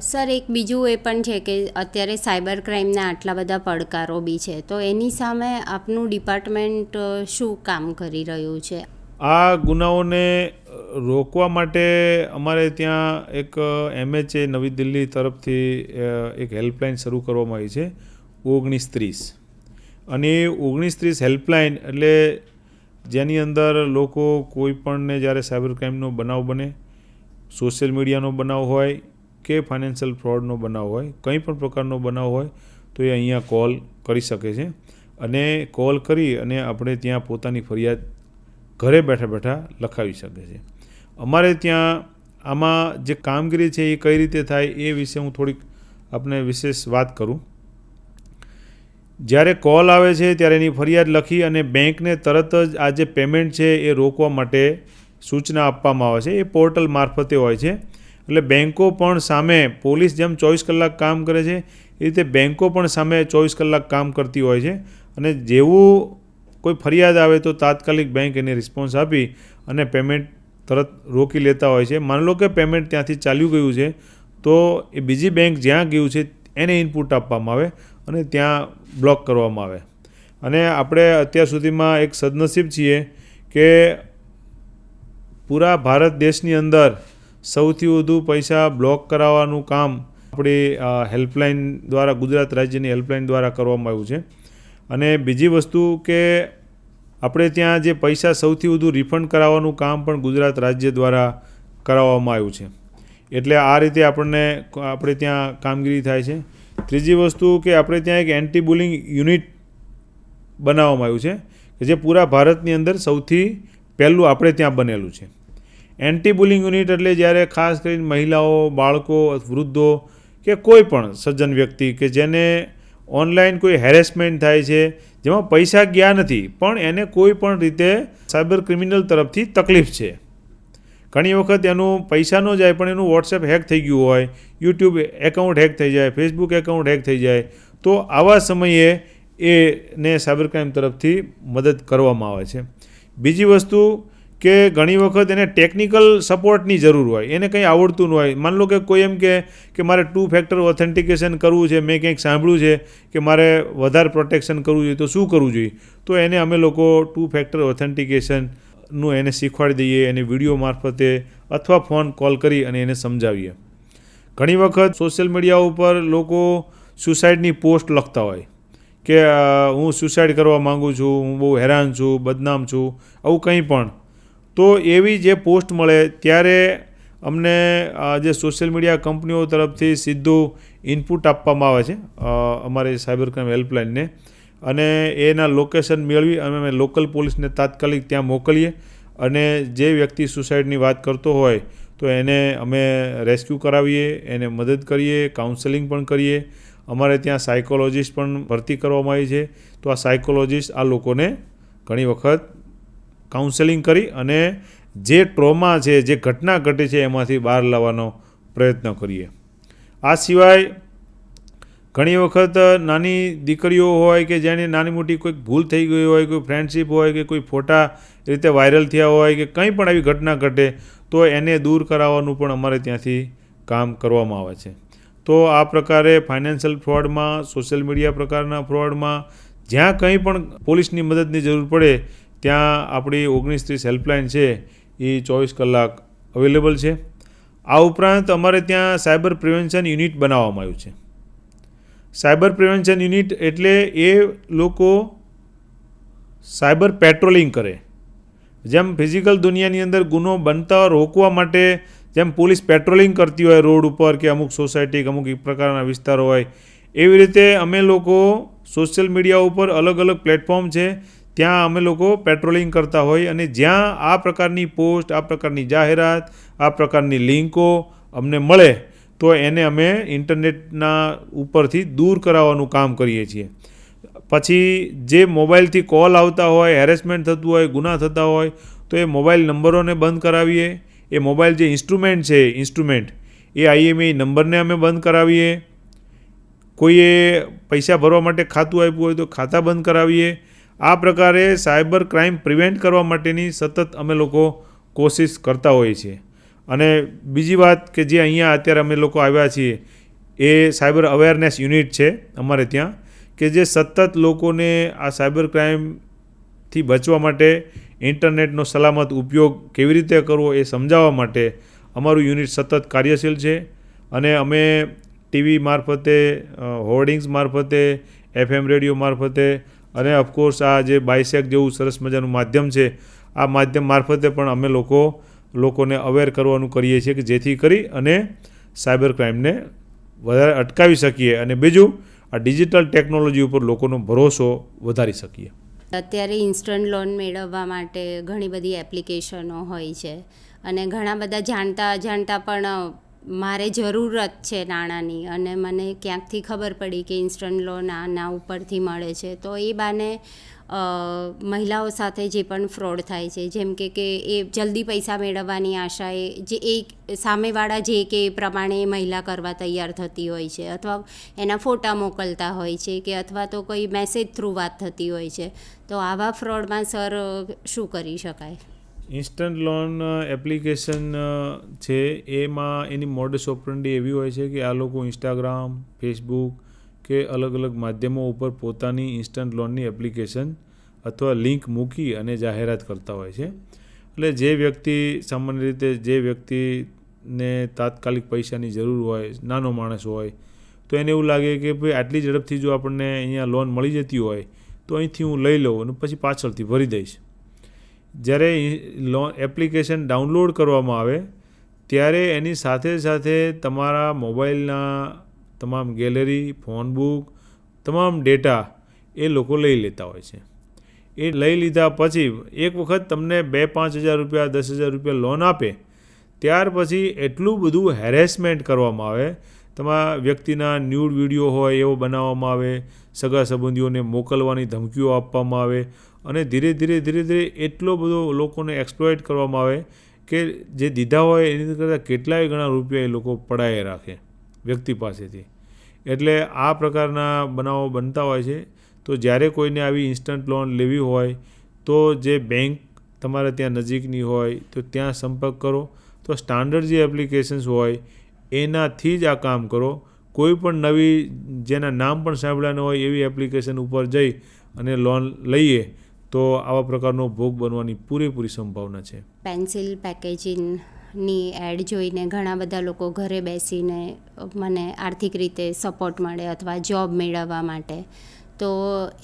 સર, એક બીજું એ પણ છે કે અત્યારે સાયબર ક્રાઇમના આટલા બધા પડકારો બી છે, તો એની સામે આપનું ડિપાર્ટમેન્ટ શું કામ કરી રહ્યું છે? આ ગુનાઓને રોકવા માટે અમારે ત્યાં એક MHA નવી દિલ્હી તરફથી એક હેલ્પલાઇન શરૂ કરવામાં આવી છે 1930. અને 1930 હેલ્પલાઇન એટલે જેની અંદર લોકો કોઈ પણને જ્યારે સાયબર ક્રાઇમનો બનાવ બને, સોશિયલ મીડિયાનો બનાવ હોય કે ફાઇનાન્શિયલ ફ્રોડનો બનાવ હોય, કંઈ પણ પ્રકારનો બનાવ હોય તો એ અહીંયા કોલ કરી શકે છે. અને કોલ કરી અને આપણે ત્યાં પોતાની ફરિયાદ ઘરે બેઠા બેઠા લખાવી શકે છે. અમારે ત્યાં આમાં જે કામગીરી છે એ કઈ રીતે થાય એ વિશે હું થોડીક આપને વિશેષ વાત કરું. જ્યારે કોલ આવે છે ત્યારે એની ફરિયાદ લખી અને બેંકને તરત જ આ જે પેમેન્ટ છે એ રોકવા માટે સૂચના આપવામાં આવે છે. એ પોર્ટલ મારફતે હોય છે. એટલે બેંકો પણ સામે, પોલીસ જેમ 24 કલાક કામ કરે છે એ રીતે બેંકો પણ સામે 24 કલાક કામ કરતી હોય છે. અને જેવું કોઈ ફરિયાદ આવે તો તાત્કાલિક બેંક એને રિસ્પોન્સ આપી અને પેમેન્ટ તરત રોકી લેતા હોય છે. માની લો કે પેમેન્ટ ત્યાંથી ચાલ્યું ગયું છે તો એ બીજી બેંક જ્યાં ગયું છે એને ઇનપુટ આપવામાં આવે અને ત્યાં બ્લોક કરવામાં આવે. અને આપણે અત્યાર સુધીમાં એક સદનસીબ છીએ કે પૂરા ભારત દેશની અંદર સૌથી વધુ પૈસા બ્લોક કરાવવાનું કામ આપણી હેલ્પલાઇન દ્વારા, ગુજરાત રાજ્યની હેલ્પલાઇન દ્વારા કરવામાં આવ્યું છે. અને બીજી વસ્તુ કે આપણે ત્યાં જે પૈસા સૌથી વધુ રિફંડ કરાવવાનું કામ પણ ગુજરાત રાજ્ય દ્વારા કરાવવામાં આવ્યું છે. એટલે આ રીતે આપણે ત્યાં કામગીરી થાય છે. ત્રીજી વસ્તુ કે આપણે ત્યાં એક એન્ટી બુલિંગ યુનિટ બનાવવામાં આવ્યું છે કે જે પૂરા ભારતની અંદર સૌથી પહેલું આપણે ત્યાં બનેલું છે. એન્ટી બુલિંગ યુનિટ એટલે જ્યારે ખાસ કરીને મહિલાઓ, બાળકો, વૃદ્ધો કે કોઈ પણ સજ્જન વ્યક્તિ કે જેને ઓનલાઈન કોઈ હેરેસમેન્ટ થાય છે, જેમાં પૈસા ગયા નથી પણ એને કોઈ પણ રીતે સાયબર ક્રિમિનલ તરફથી તકલીફ છે. ઘણી વખત એનું પૈસા ન જાય પણ એનું વોટ્સએપ હેક થઈ ગયું હોય, યુટ્યુબ એકાઉન્ટ હેક થઈ જાય, ફેસબુક એકાઉન્ટ હેક થઈ જાય, તો આવા સમયે એને સાયબર ક્રાઇમ તરફથી મદદ કરવામાં આવે છે. બીજી વસ્તુ કે ઘણી વખત એને ટેકનિકલ સપોર્ટની જરૂર હોય, એને કંઈ આવડતું ન હોય. માની લો કે કોઈ એમ કે મારે 2 ફેક્ટર ઓથેન્ટિકેશન કરવું છે, મેં ક્યાંક સાંભળ્યું છે કે મારે વધારે પ્રોટેક્શન કરવું જોઈએ તો શું કરવું જોઈએ, તો એને અમે લોકો 2 ફેક્ટર ઓથેન્ટિકેશનનું એને શીખવાડી દઈએ, એને વિડીયો મારફતે અથવા ફોન કોલ કરી અને એને સમજાવીએ. ઘણી વખત સોશિયલ મીડિયા ઉપર લોકો સુસાઇડની પોસ્ટ લખતા હોય કે હું સુસાઇડ કરવા માગું છું, હું બહુ હેરાન છું, બદનામ છું, આવું કંઈ પણ. તો એવી જે પોસ્ટ મળે ત્યારે અમને જે સોશિયલ મીડિયા કંપનીઓ તરફથી સીધું ઇનપુટ આપવામાં આવે છે અમારી સાયબર ક્રાઇમ હેલ્પલાઇનને, અને એના લોકેશન મેળવી અને અમે લોકલ પોલીસને તાત્કાલિક ત્યાં મોકલીએ અને જે વ્યક્તિ સુસાઇડની વાત કરતો હોય તો એને અમે રેસ્ક્યુ કરાવીએ, એને મદદ કરીએ, કાઉન્સેલિંગ પણ કરીએ. અમારે ત્યાં સાયકોલોજિસ્ટ પણ ભરતી કરવામાં આવી છે. તો આ સાયકોલોજિસ્ટ આ લોકોને ઘણી વખત કાઉન્સેલિંગ કરી અને જે ટ્રોમા છે, જે ઘટના ઘટે છે એમાંથી બહાર લાવવાનો પ્રયત્ન કરીએ. આ સિવાય ઘણી વખત નાની દીકરીઓ હોય કે જેની નાની મોટી કોઈક ભૂલ થઈ ગઈ હોય, કોઈ ફ્રેન્ડશિપ હોય કે કોઈ ફોટા રીતે વાયરલ થયા હોય કે કંઈ પણ આવી ઘટના ઘટે તો એને દૂર કરાવવાનું પણ અમારે ત્યાંથી કામ કરવામાં આવે છે. તો આ પ્રકારે ફાઇનાન્શિયલ ફ્રોડમાં, સોશિયલ મીડિયા પ્રકારના ફ્રોડમાં જ્યાં કંઈ પણ પોલીસની મદદની જરૂર પડે ત્યાં આપણી 1930 હેલ્પલાઇન છે એ 24 કલાક અવેલેબલ છે. આ ઉપરાંત અમારે ત્યાં સાયબર પ્રિવેન્શન યુનિટ બનાવવામાં આવ્યું છે. સાયબર પ્રિવેન્શન યુનિટ એટલે એ લોકો સાયબર પેટ્રોલિંગ કરે. જેમ ફિઝિકલ દુનિયાની અંદર ગુનો બનતા રોકવા માટે જેમ પોલીસ પેટ્રોલિંગ કરતી હોય રોડ ઉપર કે અમુક સોસાયટી કે અમુક પ્રકારના વિસ્તારો હોય, એવી રીતે અમે લોકો સોશિયલ મીડિયા ઉપર અલગ અલગ પ્લેટફોર્મ છે ત્યાં અમે લોકો પેટ્રોલિંગ કરતા હોય અને જ્યાં આ પ્રકારની પોસ્ટ, આ પ્રકારની જાહેરાત, આ પ્રકારની લિંકો અમને મળે તો એને અમે ઇન્ટરનેટના ઉપરથી દૂર કરાવવાનું કામ કરીએ છીએ. પછી જે મોબાઈલથી કોલ આવતા હોય, હેરેસમેન્ટ થતું હોય, ગુના થતા હોય તો એ મોબાઈલ નંબરોને બંધ કરાવીએ. એ મોબાઈલ જે ઇન્સ્ટ્રુમેન્ટ એ IMEI નંબરને અમે બંધ કરાવીએ. કોઈએ પૈસા ભરવા માટે ખાતું આપ્યું હોય તો ખાતા બંધ કરાવીએ. આ પ્રકારે સાયબર ક્રાઇમ પ્રિવેન્ટ કરવા માટેની સતત અમે લોકો કોશિશ કરતા હોઈએ છીએ. અને બીજી વાત કે જે અહીંયા અત્યારે અમે લોકો આવ્યા છીએ એ સાયબર અવેરનેસ યુનિટ છે અમારે ત્યાં, કે જે સતત લોકોને આ સાયબર ક્રાઇમથી બચવા માટે ઇન્ટરનેટનો સલામત ઉપયોગ કેવી રીતે કરવો એ સમજાવવા માટે અમારું યુનિટ સતત કાર્યશીલ છે. અને અમે ટીવી મારફતે, હોર્ડિંગ્સ મારફતે, FM રેડિયો મારફતે અને ઓફકોર્સ આ જે બાયસેક જેવું સરસ મજાનું માધ્યમ છે આ માધ્યમ મારફતે પણ અમે લોકોને અવેર કરવાનું કરીએ છીએ કે જેથી કરી અને સાયબર ક્રાઇમને વધારે અટકાવી શકીએ અને બીજું આ ડિજિટલ ટેકનોલોજી ઉપર લોકોનો ભરોસો વધારી શકીએ. અત્યારે ઇન્સ્ટન્ટ લોન મેળવવા માટે ઘણી બધી એપ્લિકેશનો હોય છે અને ઘણા બધા જાણતા અજાણતા પણ મારે જરૂરત છે નાણાંની અને મને ક્યાંકથી ખબર પડી કે ઇન્સ્ટન્ટ લોન આના ઉપરથી મળે છે તો એ બાને મહિલાઓ સાથે જે પણ ફ્રોડ થાય છે, જેમ કે એ જલ્દી પૈસા મેળવવાની આશાએ જે એ સામેવાળા જે કે એ પ્રમાણે મહિલા કરવા તૈયાર થતી હોય છે અથવા એના ફોટા મોકલતા હોય છે કે અથવા તો કોઈ મેસેજ થ્રુ વાત થતી હોય છે. તો આવા ફ્રોડમાં સર શું કરી શકાય? ઇન્સ્ટન્ટ લોન એપ્લિકેશન છે એમાં એની મોડસ ઓપરન્ડી એવી હોય છે કે આ લોકો ઇન્સ્ટાગ્રામ, ફેસબુક કે અલગ અલગ માધ્યમો ઉપર પોતાની ઇન્સ્ટન્ટ લોનની એપ્લિકેશન અથવા લિંક મૂકી અને જાહેરાત કરતા હોય છે. એટલે જે વ્યક્તિ સામાન્ય રીતે જે વ્યક્તિને તાત્કાલિક પૈસાની જરૂર હોય, નાનો માણસ હોય તો એને એવું લાગે કે ભાઈ આટલી ઝડપથી જો આપણને અહીંયા લોન મળી જતી હોય તો અહીંથી હું લઈ લઉં અને પછી પાછળથી ભરી દઈશ. જ્યારે લોન એપ્લિકેશન ડાઉનલોડ કરવામાં આવે ત્યારે એની સાથે સાથે તમારા મોબાઈલના તમામ ગેલેરી, ફોન બુક, તમામ ડેટા એ લોકો લઈ લેતા હોય છે. એ લઈ લીધા પછી એક વખત તમને 2-5 હજાર રૂપિયા, 10 હજાર રૂપિયા લોન આપે ત્યાર પછી એટલું બધું હેરેસમેન્ટ કરવામાં આવે, તમારા વ્યક્તિના ન્યૂડ વિડીયો હોય એવો બનાવવામાં આવે, સગા સંબંધીઓને મોકલવાની ધમકીઓ આપવામાં આવે અને ધીરે ધીરે એટલો બધો લોકોને એક્સપ્લોઇટ કરવામાં આવે કે જે દીધા હોય એની કરતાં કેટલાય ગણા રૂપિયા એ લોકો પડાવી રાખે વ્યક્તિ પાસેથી. એટલે આ પ્રકારના બનાવો બનતા હોય છે. તો જ્યારે કોઈને આવી ઇન્સ્ટન્ટ લોન લેવી હોય તો જે બેંક તમારે ત્યાં નજીકની હોય તો ત્યાં સંપર્ક કરો. તો સ્ટાન્ડર્ડ જે એપ્લિકેશન્સ હોય એનાથી જ આ કામ કરો. કોઈ પણ નવી જેના નામ પણ સાંભળ્યા ન હોય એવી એપ્લિકેશન ઉપર જઈ અને લોન લઈએ તો આવા પ્રકારનો ભોગ બનવાની પૂરેપૂરી સંભાવના છે. પેન્સિલ પેકેજિંગની એડ જોઈને ઘણા બધા લોકો ઘરે બેસીને મને આર્થિક રીતે સપોર્ટ મળે અથવા જોબ મેળવવા માટે, તો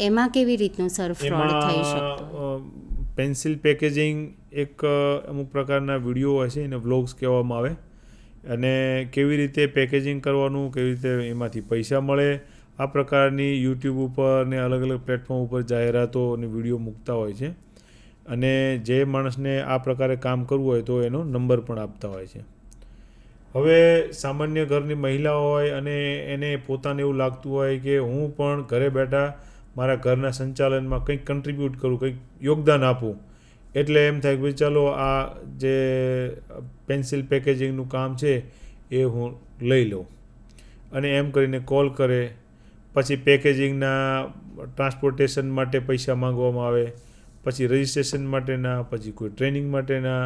એમાં કેવી રીતનું સર ફ્રોડ થઈ શકતું? પેન્સિલ પેકેજિંગ એક અમુક પ્રકારના વિડીયો હોય છે એને વ્લોગ્સ કહેવામાં આવે અને કેવી રીતે પેકેજિંગ કરવાનું, કેવી રીતે એમાંથી પૈસા મળે આ પ્રકારની યુટ્યુબ ઉપર ને અલગ અલગ પ્લેટફોર્મ ઉપર જાહેરાતો અને વિડીયો મૂકતા હોય છે. અને જે માણસને આ પ્રકારે કામ કરવું હોય તો એનો નંબર પણ આપતા હોય છે. હવે સામાન્ય ઘરની મહિલા હોય અને એને પોતાને એવું લાગતું હોય કે હું પણ ઘરે બેઠા મારા ઘરના સંચાલનમાં કંઈક કન્ટ્રીબ્યુટ કરું, કંઈક યોગદાન આપું, એટલે એમ થાય કે ભાઈ ચાલો આ જે પેન્સિલ પેકેજિંગનું કામ છે એ હું લઈ લઉં અને એમ કરીને કોલ કરે. પછી પેકેજિંગના ટ્રાન્સપોર્ટેશન માટે પૈસા માંગવામાં આવે, પછી રજિસ્ટ્રેશન માટેના, પછી કોઈ ટ્રેનિંગ માટેના,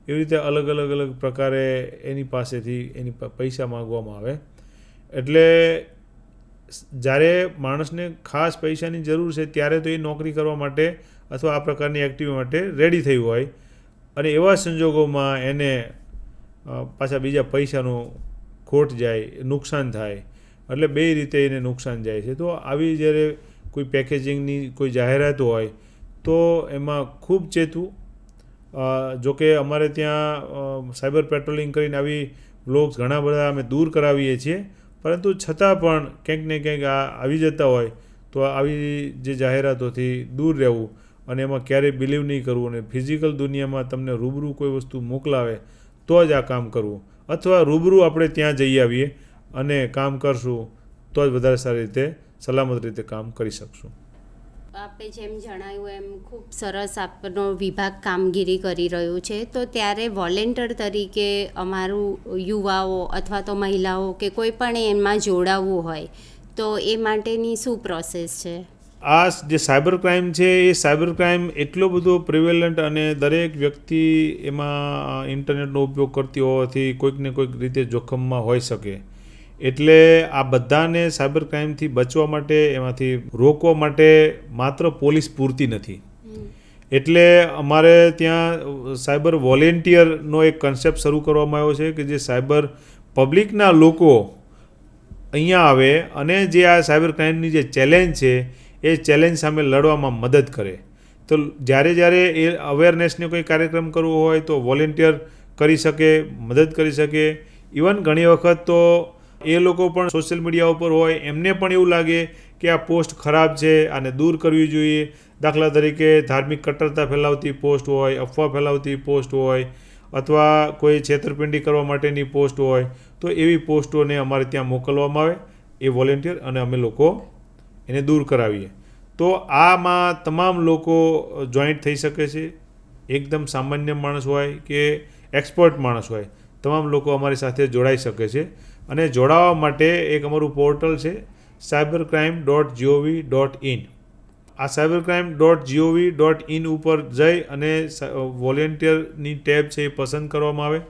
એવી રીતે અલગ પ્રકારે એની પાસેથી એની પૈસા માંગવામાં આવે. એટલે જ્યારે માણસને ખાસ પૈસાની જરૂર છે ત્યારે તો એ નોકરી કરવા માટે અથવા આ પ્રકારની એક્ટિવિટી માટે રેડી થયું હોય અને એવા સંજોગોમાં એને પાછા બીજા પૈસાનું ખોટ જાય, નુકસાન થાય, એટલે બે રીતે એને નુકસાન જાય છે. તો આવી જ્યારે કોઈ પેકેજિંગની કોઈ જાહેરાત હોય તો એમાં ખૂબ ચેતવું. જોકે અમારે ત્યાં સાયબર પેટ્રોલિંગ કરીને આવી વ્લોગ્સ ઘણા બધા અમે દૂર કરાવીએ છીએ, પરંતુ છતાં પણ ક્યાંક ને ક્યાંક આ આવી જતા હોય તો આવી જે જાહેરાતોથી દૂર રહેવું અને એમાં ક્યારેય બિલીવ નહીં કરવું અને ફિઝિકલ દુનિયામાં તમને રૂબરૂ કોઈ વસ્તુ મોકલાવે તો જ આ કામ કરવું, અથવા રૂબરૂ આપણે ત્યાં જઈ આવીએ અને કામ કરશું તો જ વધારે સારી રીતે સલામત રીતે કામ કરી શકશું. આપે જેમ જણાવ્યું એમ ખૂબ સરસ આપનો વિભાગ કામગીરી કરી રહ્યું છે. તો ત્યારે વોલેન્ટિયર તરીકે અમારું યુવાઓ અથવા તો મહિલાઓ કે કોઈ પણ એમાં જોડાવવું હોય તો એ માટેની શું પ્રોસેસ છે? આ જે સાયબર ક્રાઇમ છે એ સાયબર ક્રાઇમ એટલો બધો પ્રિવેલન્ટ અને દરેક વ્યક્તિ એમાં ઇન્ટરનેટનો ઉપયોગ કરતી હોવાથી કોઈક ને કોઈક રીતે જોખમમાં હોઈ શકે. એટલે આ બધાને સાયબર ક્રાઇમથી બચવા માટે, એમાંથી રોકવા માટે માત્ર પોલીસ પૂરતી નથી. એટલે અમારે ત્યાં સાયબર વોલેન્ટિયરનો એક કન્સેપ્ટ શરૂ કરવામાં આવ્યો છે કે જે સાયબર પબ્લિકના લોકો અહીંયા આવે અને જે આ સાયબર ક્રાઇમની જે ચેલેન્જ છે એ ચેલેન્જ સામે લડવામાં મદદ કરે. તો જ્યારે એ અવેરનેસનો કોઈ કાર્યક્રમ કરવો હોય તો વોલેન્ટિયર કરી શકે, મદદ કરી શકે. ઇવન ઘણી વખત તો એ લોકો પણ સોશિયલ મીડિયા ઉપર હોય, એમને પણ એવું લાગે કે આ પોસ્ટ ખરાબ છે, આને દૂર કરવી જોઈએ. દાખલા તરીકે ધાર્મિક કટ્ટરતા ફેલાવતી પોસ્ટ હોય, અફવા ફેલાવતી પોસ્ટ હોય, અથવા કોઈ છેતરપિંડી કરવા માટેની પોસ્ટ હોય, તો એવી પોસ્ટોને અમારે ત્યાં મોકલવામાં આવે એ વોલેન્ટિયર અને અમે લોકો એને દૂર કરાવીએ. તો આમાં તમામ લોકો જોઈન્ટ થઈ શકે છે. એકદમ સામાન્ય માણસ હોય કે એક્સપર્ટ માણસ હોય, તમામ લોકો અમારી સાથે જોડાઈ શકે છે. અને જોડાવા માટે એક અમારું પોર્ટલ છે cybercrime.gov.in. આ cybercrime.gov.in ઉપર જઈ અને વોલેન્ટિયરની ટેબ છે એ પસંદ કરવામાં આવે.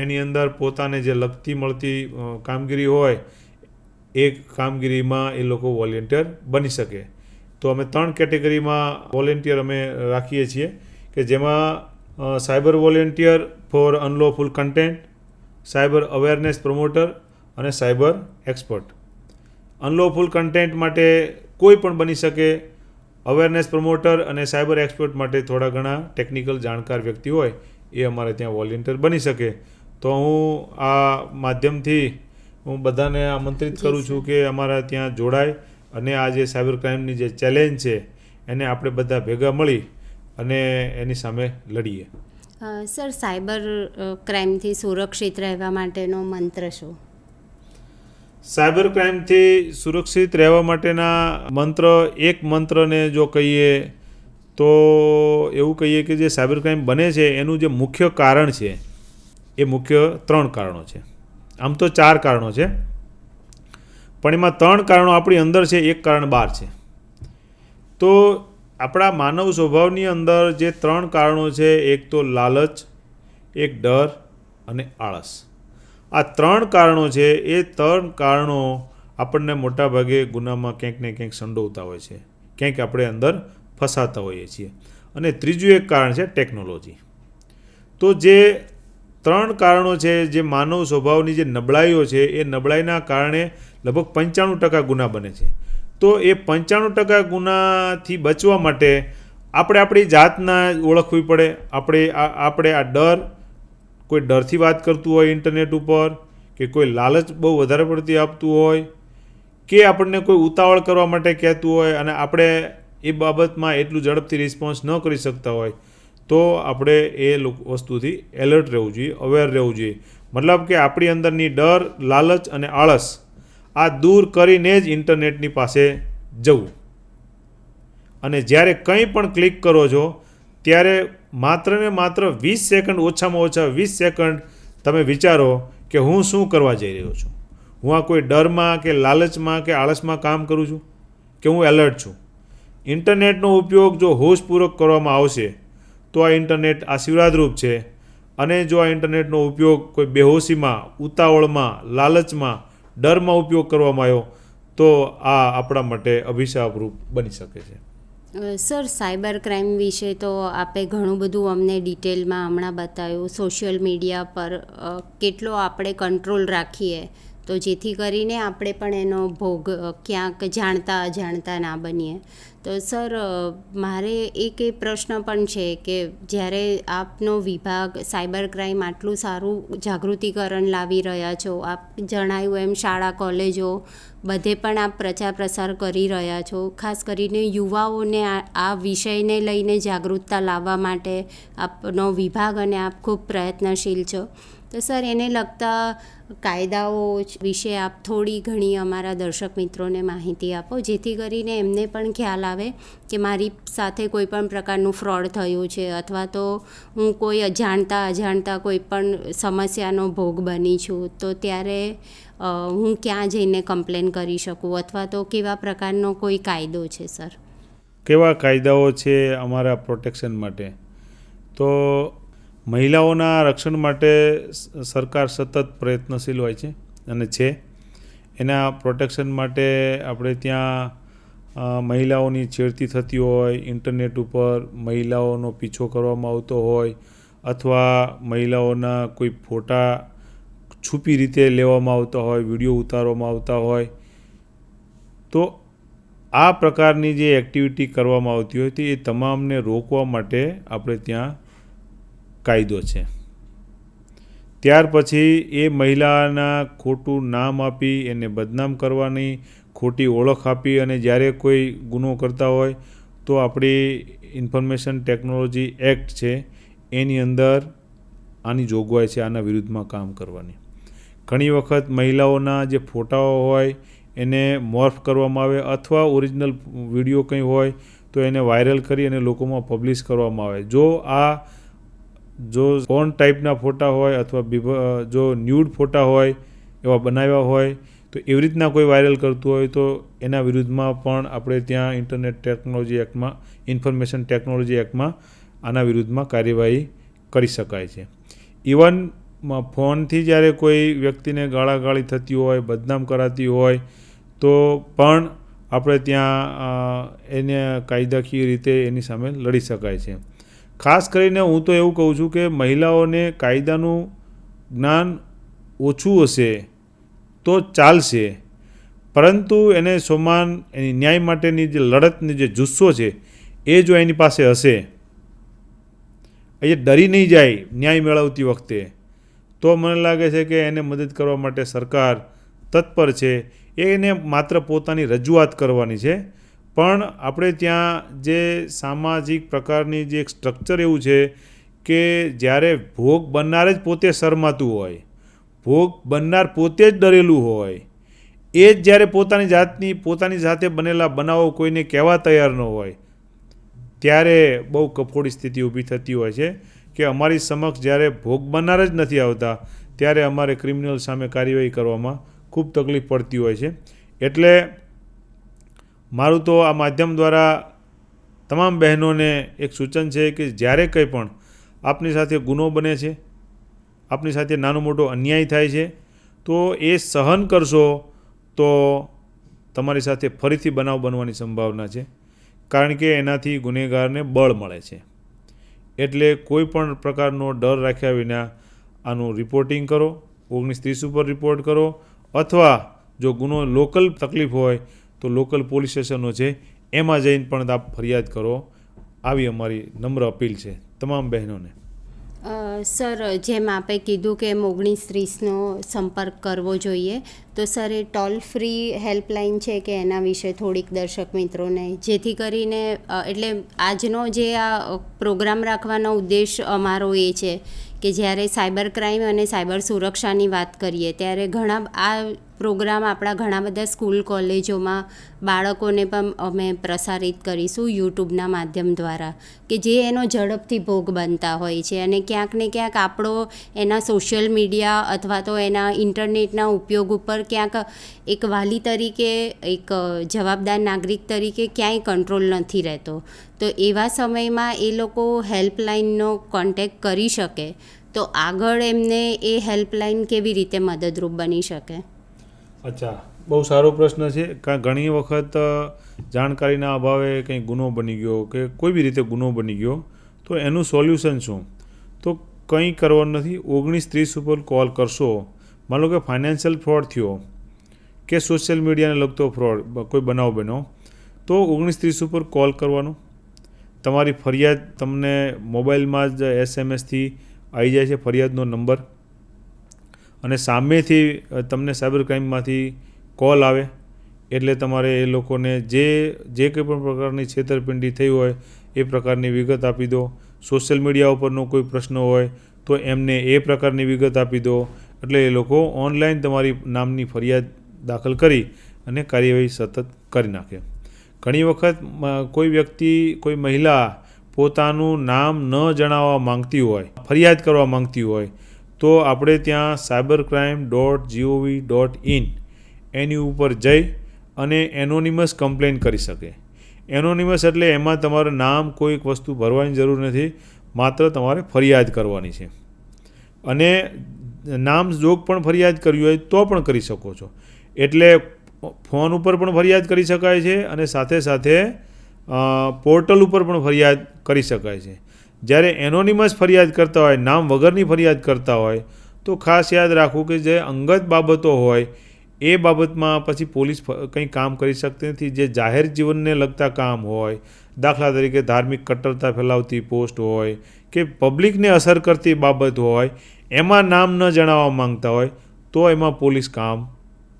એની અંદર પોતાને જે લગતી મળતી કામગીરી હોય એ કામગીરીમાં એ લોકો વોલેન્ટિયર બની શકે. તો અમે 3 કેટેગરીમાં વોલેન્ટિયર અમે રાખીએ છીએ કે જેમાં cyber volunteer for unlawful content, cyber awareness promoter અને સાયબર એક્સપર્ટ. અનલોફુલ કન્ટેન્ટ માટે કોઈ પણ બની શકે. અવેરનેસ પ્રમોટર અને સાયબર એક્સપર્ટ માટે થોડા ઘણા ટેકનિકલ જાણકાર વ્યક્તિ હોય એ અમારે ત્યાં વોલેન્ટિયર બની શકે. તો હું આ માધ્યમથી હું બધાને આમંત્રિત કરું છું કે અમારા ત્યાં જોડાય અને આ જે સાયબર ક્રાઇમની જે ચેલેન્જ છે એને આપણે બધા ભેગા મળી અને એની સામે લડીએ. સર, સાયબર ક્રાઇમથી સુરક્ષિત રહેવા માટેનો મંત્ર શું? સાયબર ક્રાઇમથી સુરક્ષિત રહેવા માટેના એક મંત્રને જો કહીએ તો એવું કહીએ કે જે સાયબર ક્રાઇમ બને છે એનું જે મુખ્ય કારણ છે એ મુખ્ય 3 કારણો છે. આમ તો 4 કારણો છે, પણ એમાં 3 કારણો આપણી અંદર છે, એક કારણ બહાર છે. તો આપણા માનવ સ્વભાવની અંદર જે 3 કારણો છે, એક તો લાલચ, એક ડર અને આળસ. આ 3 કારણો છે. એ 3 કારણો આપણને મોટાભાગે ગુનામાં ક્યાંક ને ક્યાંક સંડોવતા હોય છે, ક્યાંક આપણે અંદર ફસાતા હોઈએ છીએ. અને ત્રીજું એક કારણ છે ટેકનોલોજી. તો જે 3 કારણો છે, જે માનવ સ્વભાવની જે નબળાઈઓ છે એ નબળાઈના કારણે લગભગ 95% ગુના બને છે. તો એ 95% ગુનાથી બચવા માટે આપણે આપણી જાતના ઓળખવી પડે. આપણે આ ડર, કોઈ ડરથી વાત કરતું હોય ઇન્ટરનેટ ઉપર, કે કોઈ લાલચ બહુ વધારે પડતી આપતું હોય, કે આપણને કોઈ ઉતાવળ કરવા માટે કહેતું હોય અને આપણે એ બાબતમાં એટલું ઝડપથી રિસ્પોન્સ ન કરી શકતા હોય, તો આપણે એ વસ્તુથી એલર્ટ રહેવું જોઈએ, અવેર રહેવું જોઈએ. મતલબ કે આપણી અંદરની ડર, લાલચ અને આળસ આ દૂર કરીને જ ઇન્ટરનેટની પાસે જવું. અને જ્યારે કંઈ પણ ક્લિક કરો છો ત્યારે માત્ર ને માત્ર 20 સેકન્ડ, ઓછામાં ઓછા 20 સેકન્ડ તમે વિચારો કે હું શું કરવા જઈ રહ્યો છું. હું આ કોઈ ડરમાં કે લાલચમાં કે આળસમાં કામ કરું છું કે હું એલર્ટ છું. ઇન્ટરનેટનો ઉપયોગ જો હોશપૂર્વક કરવામાં આવશે તો આ ઇન્ટરનેટ આશીર્વાદરૂપ છે. અને જો આ ઇન્ટરનેટનો ઉપયોગ કોઈ બેહોશીમાં, ઉતાવળમાં, લાલચમાં, ડરમાં ઉપયોગ કરવામાં આવ્યો તો આ આપણા માટે અભિશાપરૂપ બની શકે છે. સર, સાયબર ક્રાઇમ વિશે તો આપે ઘણું બધું અમને ડિટેલમાં હમણાં બતાવ્યું. સોશિયલ મીડિયા પર કેટલો આપણે કંટ્રોલ રાખીએ તો જેથી કરીને આપણે પણ એનો ભોગ ક્યાંક જાણતા અજાણતા ના બનીએ. તો સર મારે એક એ પ્રશ્ન પણ છે કે જ્યારે આપનો વિભાગ સાયબર ક્રાઇમ આટલું સારું જાગૃતિકરણ લાવી રહ્યા છો, આપ જણાવ્યું એમ શાળા કોલેજો બધે પણ આપ પ્રચાર પ્રસાર કરી રહ્યા છો, ખાસ કરીને યુવાઓને આ વિષયને લઈને જાગૃતતા લાવવા માટે આપનો વિભાગ અને આપ ખૂબ પ્રયત્નશીલ છો. તો સર એને લગતા કાયદાઓ વિશે આપ થોડી ઘણી અમારા દર્શક મિત્રોને માહિતી આપો, જેથી કરીને એમને પણ ખ્યાલ આવે કે મારી સાથે કોઈ પણ પ્રકારનું ફ્રોડ થયું છે અથવા તો હું કોઈ અજાણતા કોઈ પણ સમસ્યાનો ભોગ બની છું, તો ત્યારે હું ક્યાં જઈને કમ્પ્લેન કરી શકું અથવા તો કેવા પ્રકારનો કોઈ કાયદો છે સર? કેવા કાયદાઓ છે અમારા પ્રોટેક્શન માટે? તો મહિલાઓના રક્ષણ માટે સરકાર સતત પ્રયત્નશીલ હોય છે અને છે. એના પ્રોટેક્શન માટે આપણે ત્યાં મહિલાઓની છેડતી થતી હોય, ઇન્ટરનેટ ઉપર મહિલાઓનો પીછો કરવામાં આવતો હોય અથવા મહિલાઓના કોઈ ફોટા છુપી રીતે લેવામાં આવતા હોય, વિડીયો ઉતારવામાં આવતા હોય, તો આ પ્રકારની જે એક્ટિવિટી કરવામાં આવતી હોય તો એ તમામને રોકવા માટે આપણે ત્યાં કાયદો છે. ત્યાર પછી એ મહિલાના ખોટું નામ આપી એને બદનામ કરવાની, ખોટી ઓળખ આપી અને જ્યારે કોઈ ગુનો કરતા હોય તો આપણી ઇન્ફોર્મેશન ટેકનોલોજી એક્ટ છે એની અંદર આની જોગવાઈ છે આના વિરુદ્ધમાં કામ કરવાની. ઘણી વખત મહિલાઓના જે ફોટાઓ હોય એને મોર્ફ કરવામાં આવે અથવા ઓરિજિનલ વિડીયો કંઈ હોય તો એને વાયરલ કરી અને લોકોમાં પબ્લિશ કરવામાં આવે. જો ફોન ટાઈપના ફોટા હોય અથવા જો ન્યૂડ ફોટા હોય એવા બનાવ્યા હોય તો એવી રીતના કોઈ વાયરલ કરતું હોય તો એના વિરુદ્ધમાં પણ આપણે ત્યાં ઇન્ટરનેટ ટેકનોલોજી એક્ટમાં, ઇન્ફોર્મેશન ટેકનોલોજી એક્ટમાં આના વિરુદ્ધમાં કાર્યવાહી કરી શકાય છે. ઇવન ફોનથી જ્યારે કોઈ વ્યક્તિને ગાળાગાળી થતી હોય, બદનામ કરાતી હોય તો પણ આપણે ત્યાં એને કાયદાકીય રીતે એની સામે લડી શકાય છે. ખાસ કરીને હું તો એવું કહું છું કે મહિલાઓને કાયદાનું જ્ઞાન ઓછું હશે તો ચાલશે, પરંતુ એને સમાન એની ન્યાય માટેની જે લડતની જે જુસ્સો છે એ જો એની પાસે હશે, એ ડરી નહીં જાય ન્યાય મેળવતી વખતે, તો મને લાગે છે કે એને મદદ કરવા માટે સરકાર તત્પર છે. એને માત્ર પોતાની રજૂઆત કરવાની છે. પણ આપણે ત્યાં જે સામાજિક પ્રકારની જે એક સ્ટ્રક્ચર એવું છે કે જ્યારે ભોગ બનનાર જ પોતે શરમાતું હોય, ભોગ બનનાર પોતે જ ડરેલું હોય, એ જ જ્યારે પોતાની સાથે બનેલા બનાવો કોઈને કહેવા તૈયાર ન હોય, ત્યારે બહુ કફોડી સ્થિતિ ઊભી થતી હોય છે કે અમારી સમક્ષ જ્યારે ભોગ બનનાર જ નથી આવતા ત્યારે અમારે ક્રિમિનલ સામે કાર્યવાહી કરવામાં ખૂબ તકલીફ પડતી હોય છે. એટલે મારું તો આ માધ્યમ દ્વારા તમામ બહેનોને એક સૂચન છે કે જ્યારે કંઈ પણ આપની સાથે ગુનો બને છે, આપની સાથે નાનો મોટો અન્યાય થાય છે, તો એ સહન કરશો તો તમારી સાથે ફરીથી બનાવ બનવાની સંભાવના છે, કારણ કે એનાથી ગુનેગારને બળ મળે છે. એટલે કોઈ પણ પ્રકારનો ડર રાખ્યા વિના આનું રિપોર્ટિંગ કરો, 1930 ઉપર રિપોર્ટ કરો, અથવા જો ગુનો લોકલ તકલીફ હોય તો લોકલ પોલીસ સ્ટેશનો છે એમાં જઈને પણ આપ ફરિયાદ કરો. આવી અમારી નમ્ર અપીલ છે તમામ બહેનોને. સર, જેમ આપે કીધું કે 1930નો સંપર્ક કરવો જોઈએ, તો સર એ ટોલ ફ્રી હેલ્પલાઇન છે કે એના વિશે થોડીક દર્શક મિત્રોને, જેથી કરીને એટલે આજનો જે આ પ્રોગ્રામ રાખવાનો ઉદ્દેશ અમારો એ છે કે જ્યારે સાયબર ક્રાઇમ અને સાયબર સુરક્ષાની વાત કરીએ ત્યારે આ પ્રોગ્રામ આપણા ઘણા બધા સ્કૂલ કોલેજોમાં બાળકોને પણ અમે પ્રસારિત કરીશું યુટ્યુબના માધ્યમ દ્વારા, કે જે એનો ઝડપથી ભોગ બનતા હોય છે અને ક્યાંક ને ક્યાંક આપણો એના સોશિયલ મીડિયા અથવા તો એના ઇન્ટરનેટના ઉપયોગ ઉપર ક્યાંક એક વાલી તરીકે, એક જવાબદાર નાગરિક તરીકે ક્યાંય કંટ્રોલ નથી રહેતો. તો એવા સમયમાં એ લોકો હેલ્પલાઇનનો કોન્ટેક્ટ કરી શકે તો આગળ એમને એ હેલ્પલાઇન કેવી રીતે મદદરૂપ બની શકે? અચ્છા, બહુ સારો પ્રશ્ન છે. ઘણી વખત જાણકારીના અભાવે કંઈ ગુનો બની ગયો કે કોઈ બી રીતે ગુનો બની ગયો તો એનું સોલ્યુશન શું? તો કંઈ કરવાનું નથી. 1930 ઉપર કોલ કરશો, માનો કે ફાઇનાન્શિયલ ફ્રોડ થયો કે સોશિયલ મીડિયાને લગતો ફ્રોડ કોઈ બનાવ બન્યો તો 1930 ઉપર કોલ કરવાનો. તમારી ફરિયાદ તમને મોબાઈલમાં જ SMS-થી આવી જાય છે ફરિયાદનો નંબર, અને સામેથી તમને સાયબર ક્રાઇમમાંથી કોલ આવે એટલે તમારે એ લોકોને જે કંઈ પણ પ્રકારની છેતરપિંડી થઈ હોય એ પ્રકારની વિગત આપી દો. સોશિયલ મીડિયા ઉપરનો કોઈ પ્રશ્ન હોય તો એમને એ પ્રકારની વિગત આપી દો. એટલે એ લોકો ઓનલાઈન તમારી નામની ફરિયાદ દાખલ કરી અને કાર્યવાહી સતત કરી નાખે. ઘણી વખત કોઈ વ્યક્તિ, કોઈ મહિલા પોતાનું નામ ન જણાવવા માંગતી હોય, ફરિયાદ કરવા માંગતી હોય તો આપણે ત્યાં cybercrime.gov.in એની ઉપર જઈ અને એનોનિમસ કમ્પ્લેન કરી શકે. એનોનિમસ એટલે એમાં તમારે નામ કોઈક વસ્તુ ભરવાની જરૂર નથી, માત્ર તમારે ફરિયાદ કરવાની છે. અને નામ જોગ પણ ફરિયાદ કરવી હોય તો પણ કરી શકો છો. એટલે ફોન ઉપર પણ ફરિયાદ કરી શકાય છે અને સાથે સાથે પોર્ટલ ઉપર પણ ફરિયાદ કરી શકાય છે. જ્યારે એનોનિમસ ફરિયાદ કરતા હોય, નામ વગરની ફરિયાદ કરતા હોય તો ખાસ યાદ રાખવું કે જે અંગત બાબતો હોય એ બાબતમાં પછી પોલીસ કંઈ કામ કરી શકતી નથી. જે જાહેર જીવનને લગતા કામ હોય, દાખલા તરીકે ધાર્મિક કટ્ટરતા ફેલાવતી પોસ્ટ હોય કે પબ્લિકને અસર કરતી બાબત હોય, એમાં નામ ન જણાવવા માંગતા હોય તો એમાં પોલીસ કામ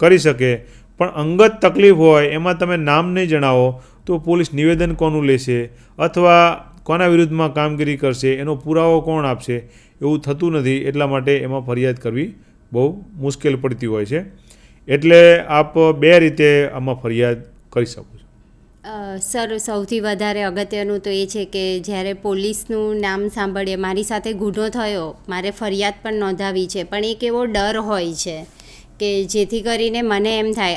કરી શકે. પણ અંગત તકલીફ હોય એમાં તમે નામ નહીં જણાવો તો પોલીસ નિવેદન કોનું લેશે અથવા કોના વિરુદ્ધમાં કામગીરી કરશે, એનો પુરાવો કોણ આપશે, એવું થતું નથી. એટલા માટે એમાં ફરિયાદ કરવી બહુ મુશ્કેલ પડતી હોય છે. એટલે આપ બે રીતે આમાં ફરિયાદ કરી શકો છો. સર, સૌથી વધારે અગત્યનું તો એ છે કે જ્યારે પોલીસનું નામ સાંભળીએ, મારી સાથે ગુનો થયો, મારે ફરિયાદ પણ નોંધાવી છે, પણ એક એવો ડર હોય છે કે જેથી કરીને મને એમ થાય,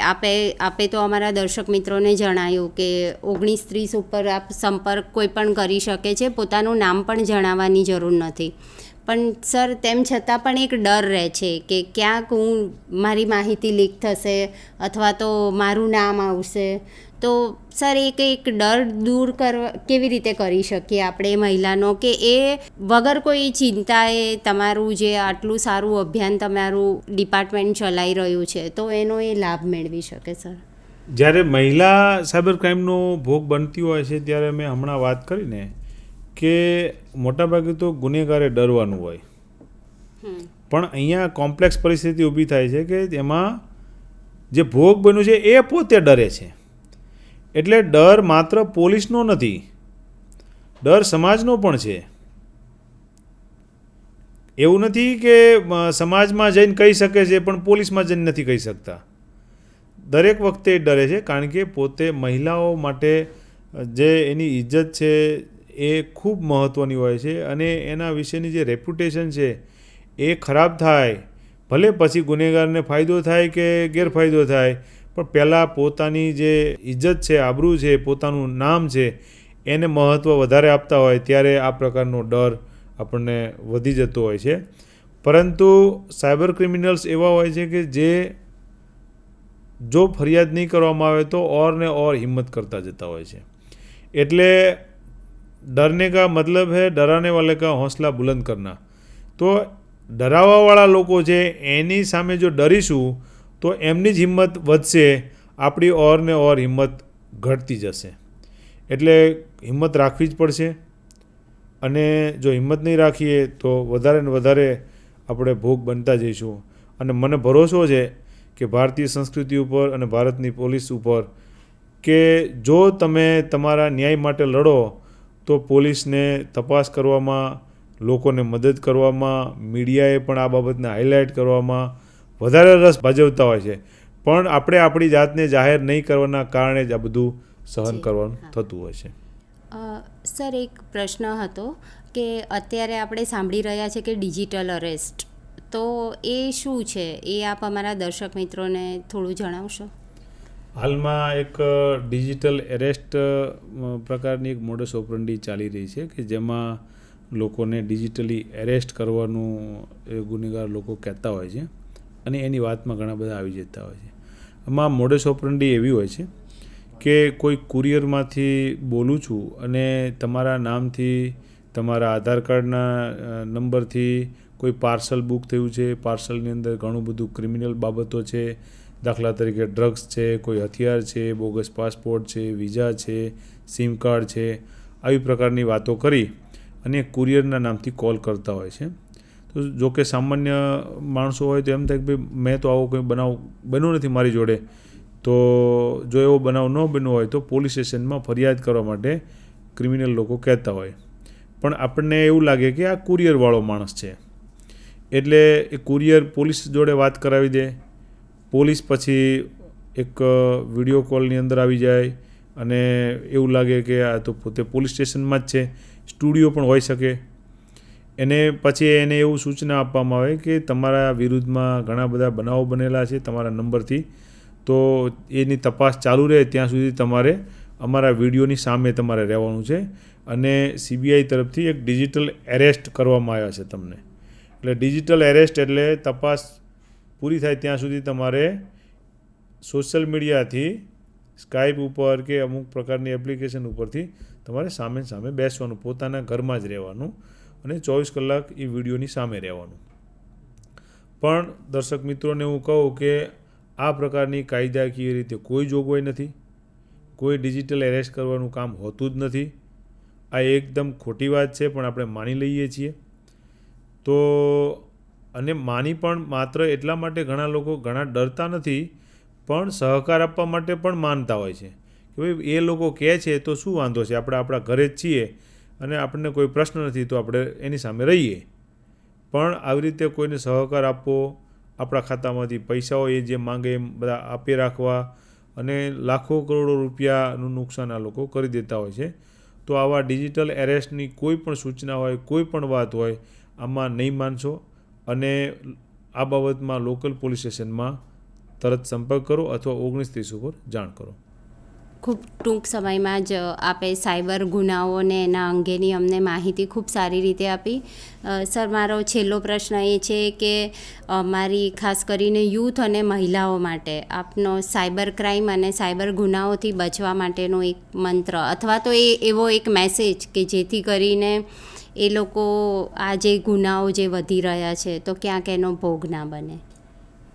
આપે તો અમારા દર્શક મિત્રોને જણાવ્યું કે 1930 ઉપર આપ સંપર્ક કોઈ પણ કરી શકે છે, પોતાનું નામ પણ જણાવવાની જરૂર નથી. પણ સર, તેમ છતાં પણ એક ડર રહે છે કે ક્યાંક મારી માહિતી લીક થશે અથવા તો મારું નામ આવશે. તો સર, એક ડર દૂર કેવી રીતે કરી શકીએ આપણે મહિલાનો કે એ વગર કોઈ ચિંતાએ તમારું જે આટલું સારું અભિયાન તમારું ડિપાર્ટમેન્ટ ચલાવી રહ્યું છે તો એનો એ લાભ મેળવી શકે? સર, જ્યારે મહિલા સાયબર ક્રાઇમનો ભોગ બનતી હોય છે ત્યારે મેં હમણાં વાત કરીને કે મોટાભાગે તો ગુનેગારે ડરવાનું હોય, પણ અહીંયા કોમ્પ્લેક્સ પરિસ્થિતિ ઊભી થાય છે કે એમાં જે ભોગ બન્યું છે એ પોતે ડરે છે. એટલે ડર માત્ર પોલીસનો નથી, ડર સમાજનો પણ છે. એવું નથી કે સમાજમાં જઈને કહી શકે છે પણ પોલીસમાં જઈને નથી કહી શકતા. દરેક વખતે ડરે છે, કારણ કે પોતે મહિલાઓ માટે જે એની ઇજ્જત છે એ ખૂબ મહત્ત્વની હોય છે અને એના વિશેની જે રેપ્યુટેશન છે એ ખરાબ થાય, ભલે પછી ગુનેગારને ફાયદો થાય કે ગેરફાયદો થાય, પણ પહેલાં પોતાની જે ઇજ્જત છે, આબરૂ છે, પોતાનું નામ છે એને મહત્ત્વ વધારે આપતા હોય ત્યારે આ પ્રકારનો ડર આપણને વધી જતો હોય છે. પરંતુ સાયબર ક્રિમિનલ્સ એવા હોય છે કે જે જો ફરિયાદ નહીં કરવામાં આવે તો ઓર ને ઓર હિંમત કરતા જતા હોય છે. એટલે डरने का मतलब है डराने वाले का हौसला बुलंद करना. તો ડરાવવાવાળા લોકો છે એની સામે જો ડરીશું તો એમની જ હિંમત વધશે, આપણી ઓર ને ઓર હિંમત ઘટતી જશે. એટલે હિંમત રાખવી જ પડશે, અને જો હિંમત નહીં રાખીએ તો વધારે ને વધારે આપણે ભોગ બનતા જઈશું. અને મને ભરોસો છે કે ભારતીય સંસ્કૃતિ ઉપર અને ભારતની પોલીસ ઉપર કે જો તમે તમારા ન્યાય માટે લડો તો પોલીસને તપાસ કરવામાં, લોકોને મદદ કરવામાં, મીડિયાએ પણ આ બાબતને હાઇલાઇટ કરવામાં વધારે રસ ભજવતા હોય છે. પણ આપણે આપણી જાતને જાહેર નહીં કરવાના કારણે જ આ બધું સહન કરવાનું થતું હોય છે. સર, એક પ્રશ્ન હતો કે અત્યારે આપણે સાંભળી રહ્યા છે કે ડિજિટલ અરેસ્ટ, તો એ શું છે એ આપ અમારા દર્શક મિત્રોને થોડું જણાવશો? હાલમાં એક ડિજિટલ એરેસ્ટ પ્રકારની એક મોડસ ઓપરન્ડી ચાલી રહી છે કે જેમાં લોકોને ડિજિટલી એરેસ્ટ કરવાનું એ ગુનેગાર લોકો કહેતા હોય છે અને એની વાતમાં ઘણા બધા આવી જતા હોય છે. આમાં મોડસ ઓપરન્ડી એવી હોય છે કે કોઈ કુરિયરમાંથી બોલું છું અને તમારા નામથી, તમારા આધાર કાર્ડના નંબરથી કોઈ પાર્સલ બુક થયું છે, પાર્સલની અંદર ઘણું બધું ક્રિમિનલ બાબતો છે, દાખલા તરીકે ડ્રગ્સ છે, કોઈ હથિયાર છે, બોગસ પાસપોર્ટ છે, વિઝા છે, સિમ કાર્ડ છે, આવી પ્રકારની વાતો કરી અને કુરિયરના નામથી કોલ કરતા હોય છે. તો જો કે સામાન્ય માણસો હોય તો એમ થાય કે ભાઈ મેં તો આવો કોઈ બનાવ બન્યો નથી મારી જોડે, તો જો એવો બનાવ ન બન્યો હોય તો પોલીસ સ્ટેશનમાં ફરિયાદ કરવા માટે ક્રિમિનલ લોકો કહેતા હોય. પણ આપણને એવું લાગે કે આ કુરિયરવાળો માણસ છે એટલે એ કુરિયર પોલીસ જોડે વાત કરાવી દે, પોલીસ પછી એક વિડીયો કોલની અંદર આવી જાય અને એવું લાગે કે આ તો પોતે પોલીસ સ્ટેશનમાં જ છે, સ્ટુડિયો પણ હોઈ શકે. એને પછી એને એવું સૂચના આપવામાં આવે કે તમારા વિરુદ્ધમાં ઘણા બધા બનાવો બનેલા છે તમારા નંબરથી, તો એની તપાસ ચાલુ રહે ત્યાં સુધી તમારે અમારા વિડીયોની સામે તમારે રહેવાનું છે અને CBI તરફથી એક ડિજિટલ એરેસ્ટ કરવામાં આવ્યા છે તમને. એટલે ડિજિટલ એરેસ્ટ એટલે તપાસ પૂરી થાય ત્યાં સુધી તમારે સોશિયલ મીડિયાથી સ્કાઈપ ઉપર કે અમુક પ્રકારની એપ્લિકેશન ઉપરથી તમારે સામે બેસવાનું, પોતાના ઘરમાં જ રહેવાનું અને 24 કલાક એ વિડીયોની સામે રહેવાનું. પણ દર્શક મિત્રોને હું કહું કે આ પ્રકારની કાયદાકીય રીતે કોઈ જોગવાઈ નથી, કોઈ ડિજિટલ એરેસ્ટ કરવાનું કામ હોતું જ નથી. આ એકદમ ખોટી વાત છે, પણ આપણે માની લઈએ છીએ. તો અને માની પણ માત્ર એટલા માટે ઘણા લોકો ઘણા ડરતા નથી, પણ સહકાર આપવા માટે પણ માનતા હોય છે કે ભાઈ એ લોકો કહે છે તો શું વાંધો છે, આપણે આપણા ઘરે જ છીએ અને આપણને કોઈ પ્રશ્ન નથી તો આપણે એની સામે રહીએ. પણ આવી રીતે કોઈને સહકાર આપવો, આપણા ખાતામાંથી પૈસાઓ એ જે માંગે એમ બધા આપી રાખવા અને લાખો કરોડો રૂપિયાનું નુકસાન આ લોકો કરી દેતા હોય છે. તો આવા ડિજિટલ એરેસ્ટની કોઈ પણ સૂચના હોય, કોઈ પણ વાત હોય, આમાં નહીં માનશો અને આ બાબતમાં લોકલ પોલીસ સ્ટેશનમાં તરત સંપર્ક કરો અથવા 1930 ઉપર જાણ કરો. ખૂબ ટૂંક સમયમાં જ આપે સાયબર ગુનાઓને એના અંગેની અમને માહિતી ખૂબ સારી રીતે આપી. સર, મારો છેલ્લો પ્રશ્ન એ છે કે મારી ખાસ કરીને યુથ અને મહિલાઓ માટે આપનો સાયબર ક્રાઇમ અને સાયબર ગુનાઓથી બચવા માટેનો એક મંત્ર અથવા તો એવો એક મેસેજ કે જેથી કરીને એ લોકો આ જે ગુનાઓ જે વધી રહ્યા છે તો ક્યાંક એનો ભોગ ના બને.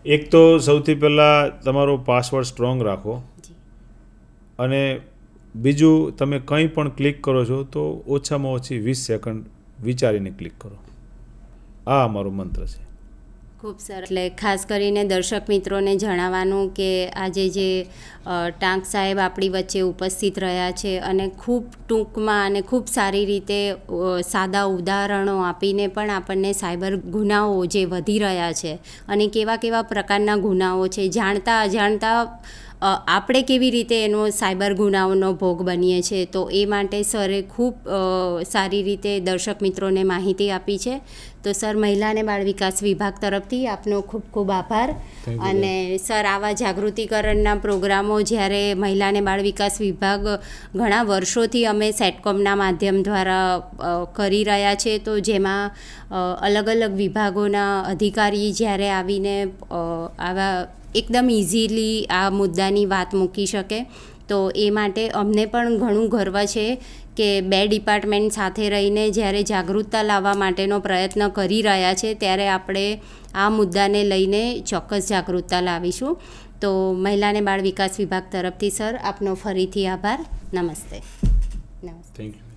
એક તો સૌથી પહેલાં તમારો પાસવર્ડ સ્ટ્રોંગ રાખો અને બીજું તમે કંઈ પણ ક્લિક કરો છો તો ઓછામાં ઓછી 20 સેકન્ડ વિચારીને ક્લિક કરો. આ અમારો મંત્ર છે. ખૂબ સરસ. એટલે ખાસ કરીને દર્શક મિત્રોને જણાવવાનું કે આજે જે ટાંક સાહેબ આપણી વચ્ચે ઉપસ્થિત રહ્યા છે અને ખૂબ ટૂંકમાં અને ખૂબ સારી રીતે સાદા ઉદાહરણો આપીને પણ આપણને સાયબર ગુનાઓ જે વધી રહ્યા છે અને કેવા કેવા પ્રકારના ગુનાઓ છે, જાણતા અજાણતા આપણે કેવી રીતે એનો સાયબર ગુનાઓનો ભોગ બનીએ છીએ, તો એ માટે સરે ખૂબ સારી રીતે દર્શક મિત્રોને માહિતી આપી છે. તો સર, મહિલા અને બાળ વિકાસ વિભાગ તરફથી આપનો ખૂબ ખૂબ આભાર. અને સર, આવા જાગૃતિકરણના પ્રોગ્રામો જ્યારે મહિલા અને બાળ વિકાસ વિભાગ ઘણા વર્ષોથી અમે સેટકોમના માધ્યમ દ્વારા કરી રહ્યા છે, તો જેમાં અલગ અલગ વિભાગોના અધિકારી જ્યારે આવીને આવા એકદમ ઇઝીલી આ મુદ્દાની વાત મૂકી શકે, તો એ માટે અમને પણ ઘણું ગર્વ છે કે 2 ડિપાર્ટમેન્ટ સાથે રહીને જ્યારે જાગૃતતા લાવવા માટેનો પ્રયત્ન કરી રહ્યા છે ત્યારે આપણે આ મુદ્દાને લઈને ચોક્કસ જાગૃતતા લાવીશું. તો મહિલા અને બાળ વિકાસ વિભાગ તરફથી સર આપનો ફરીથી આભાર. નમસ્તે. Thank you.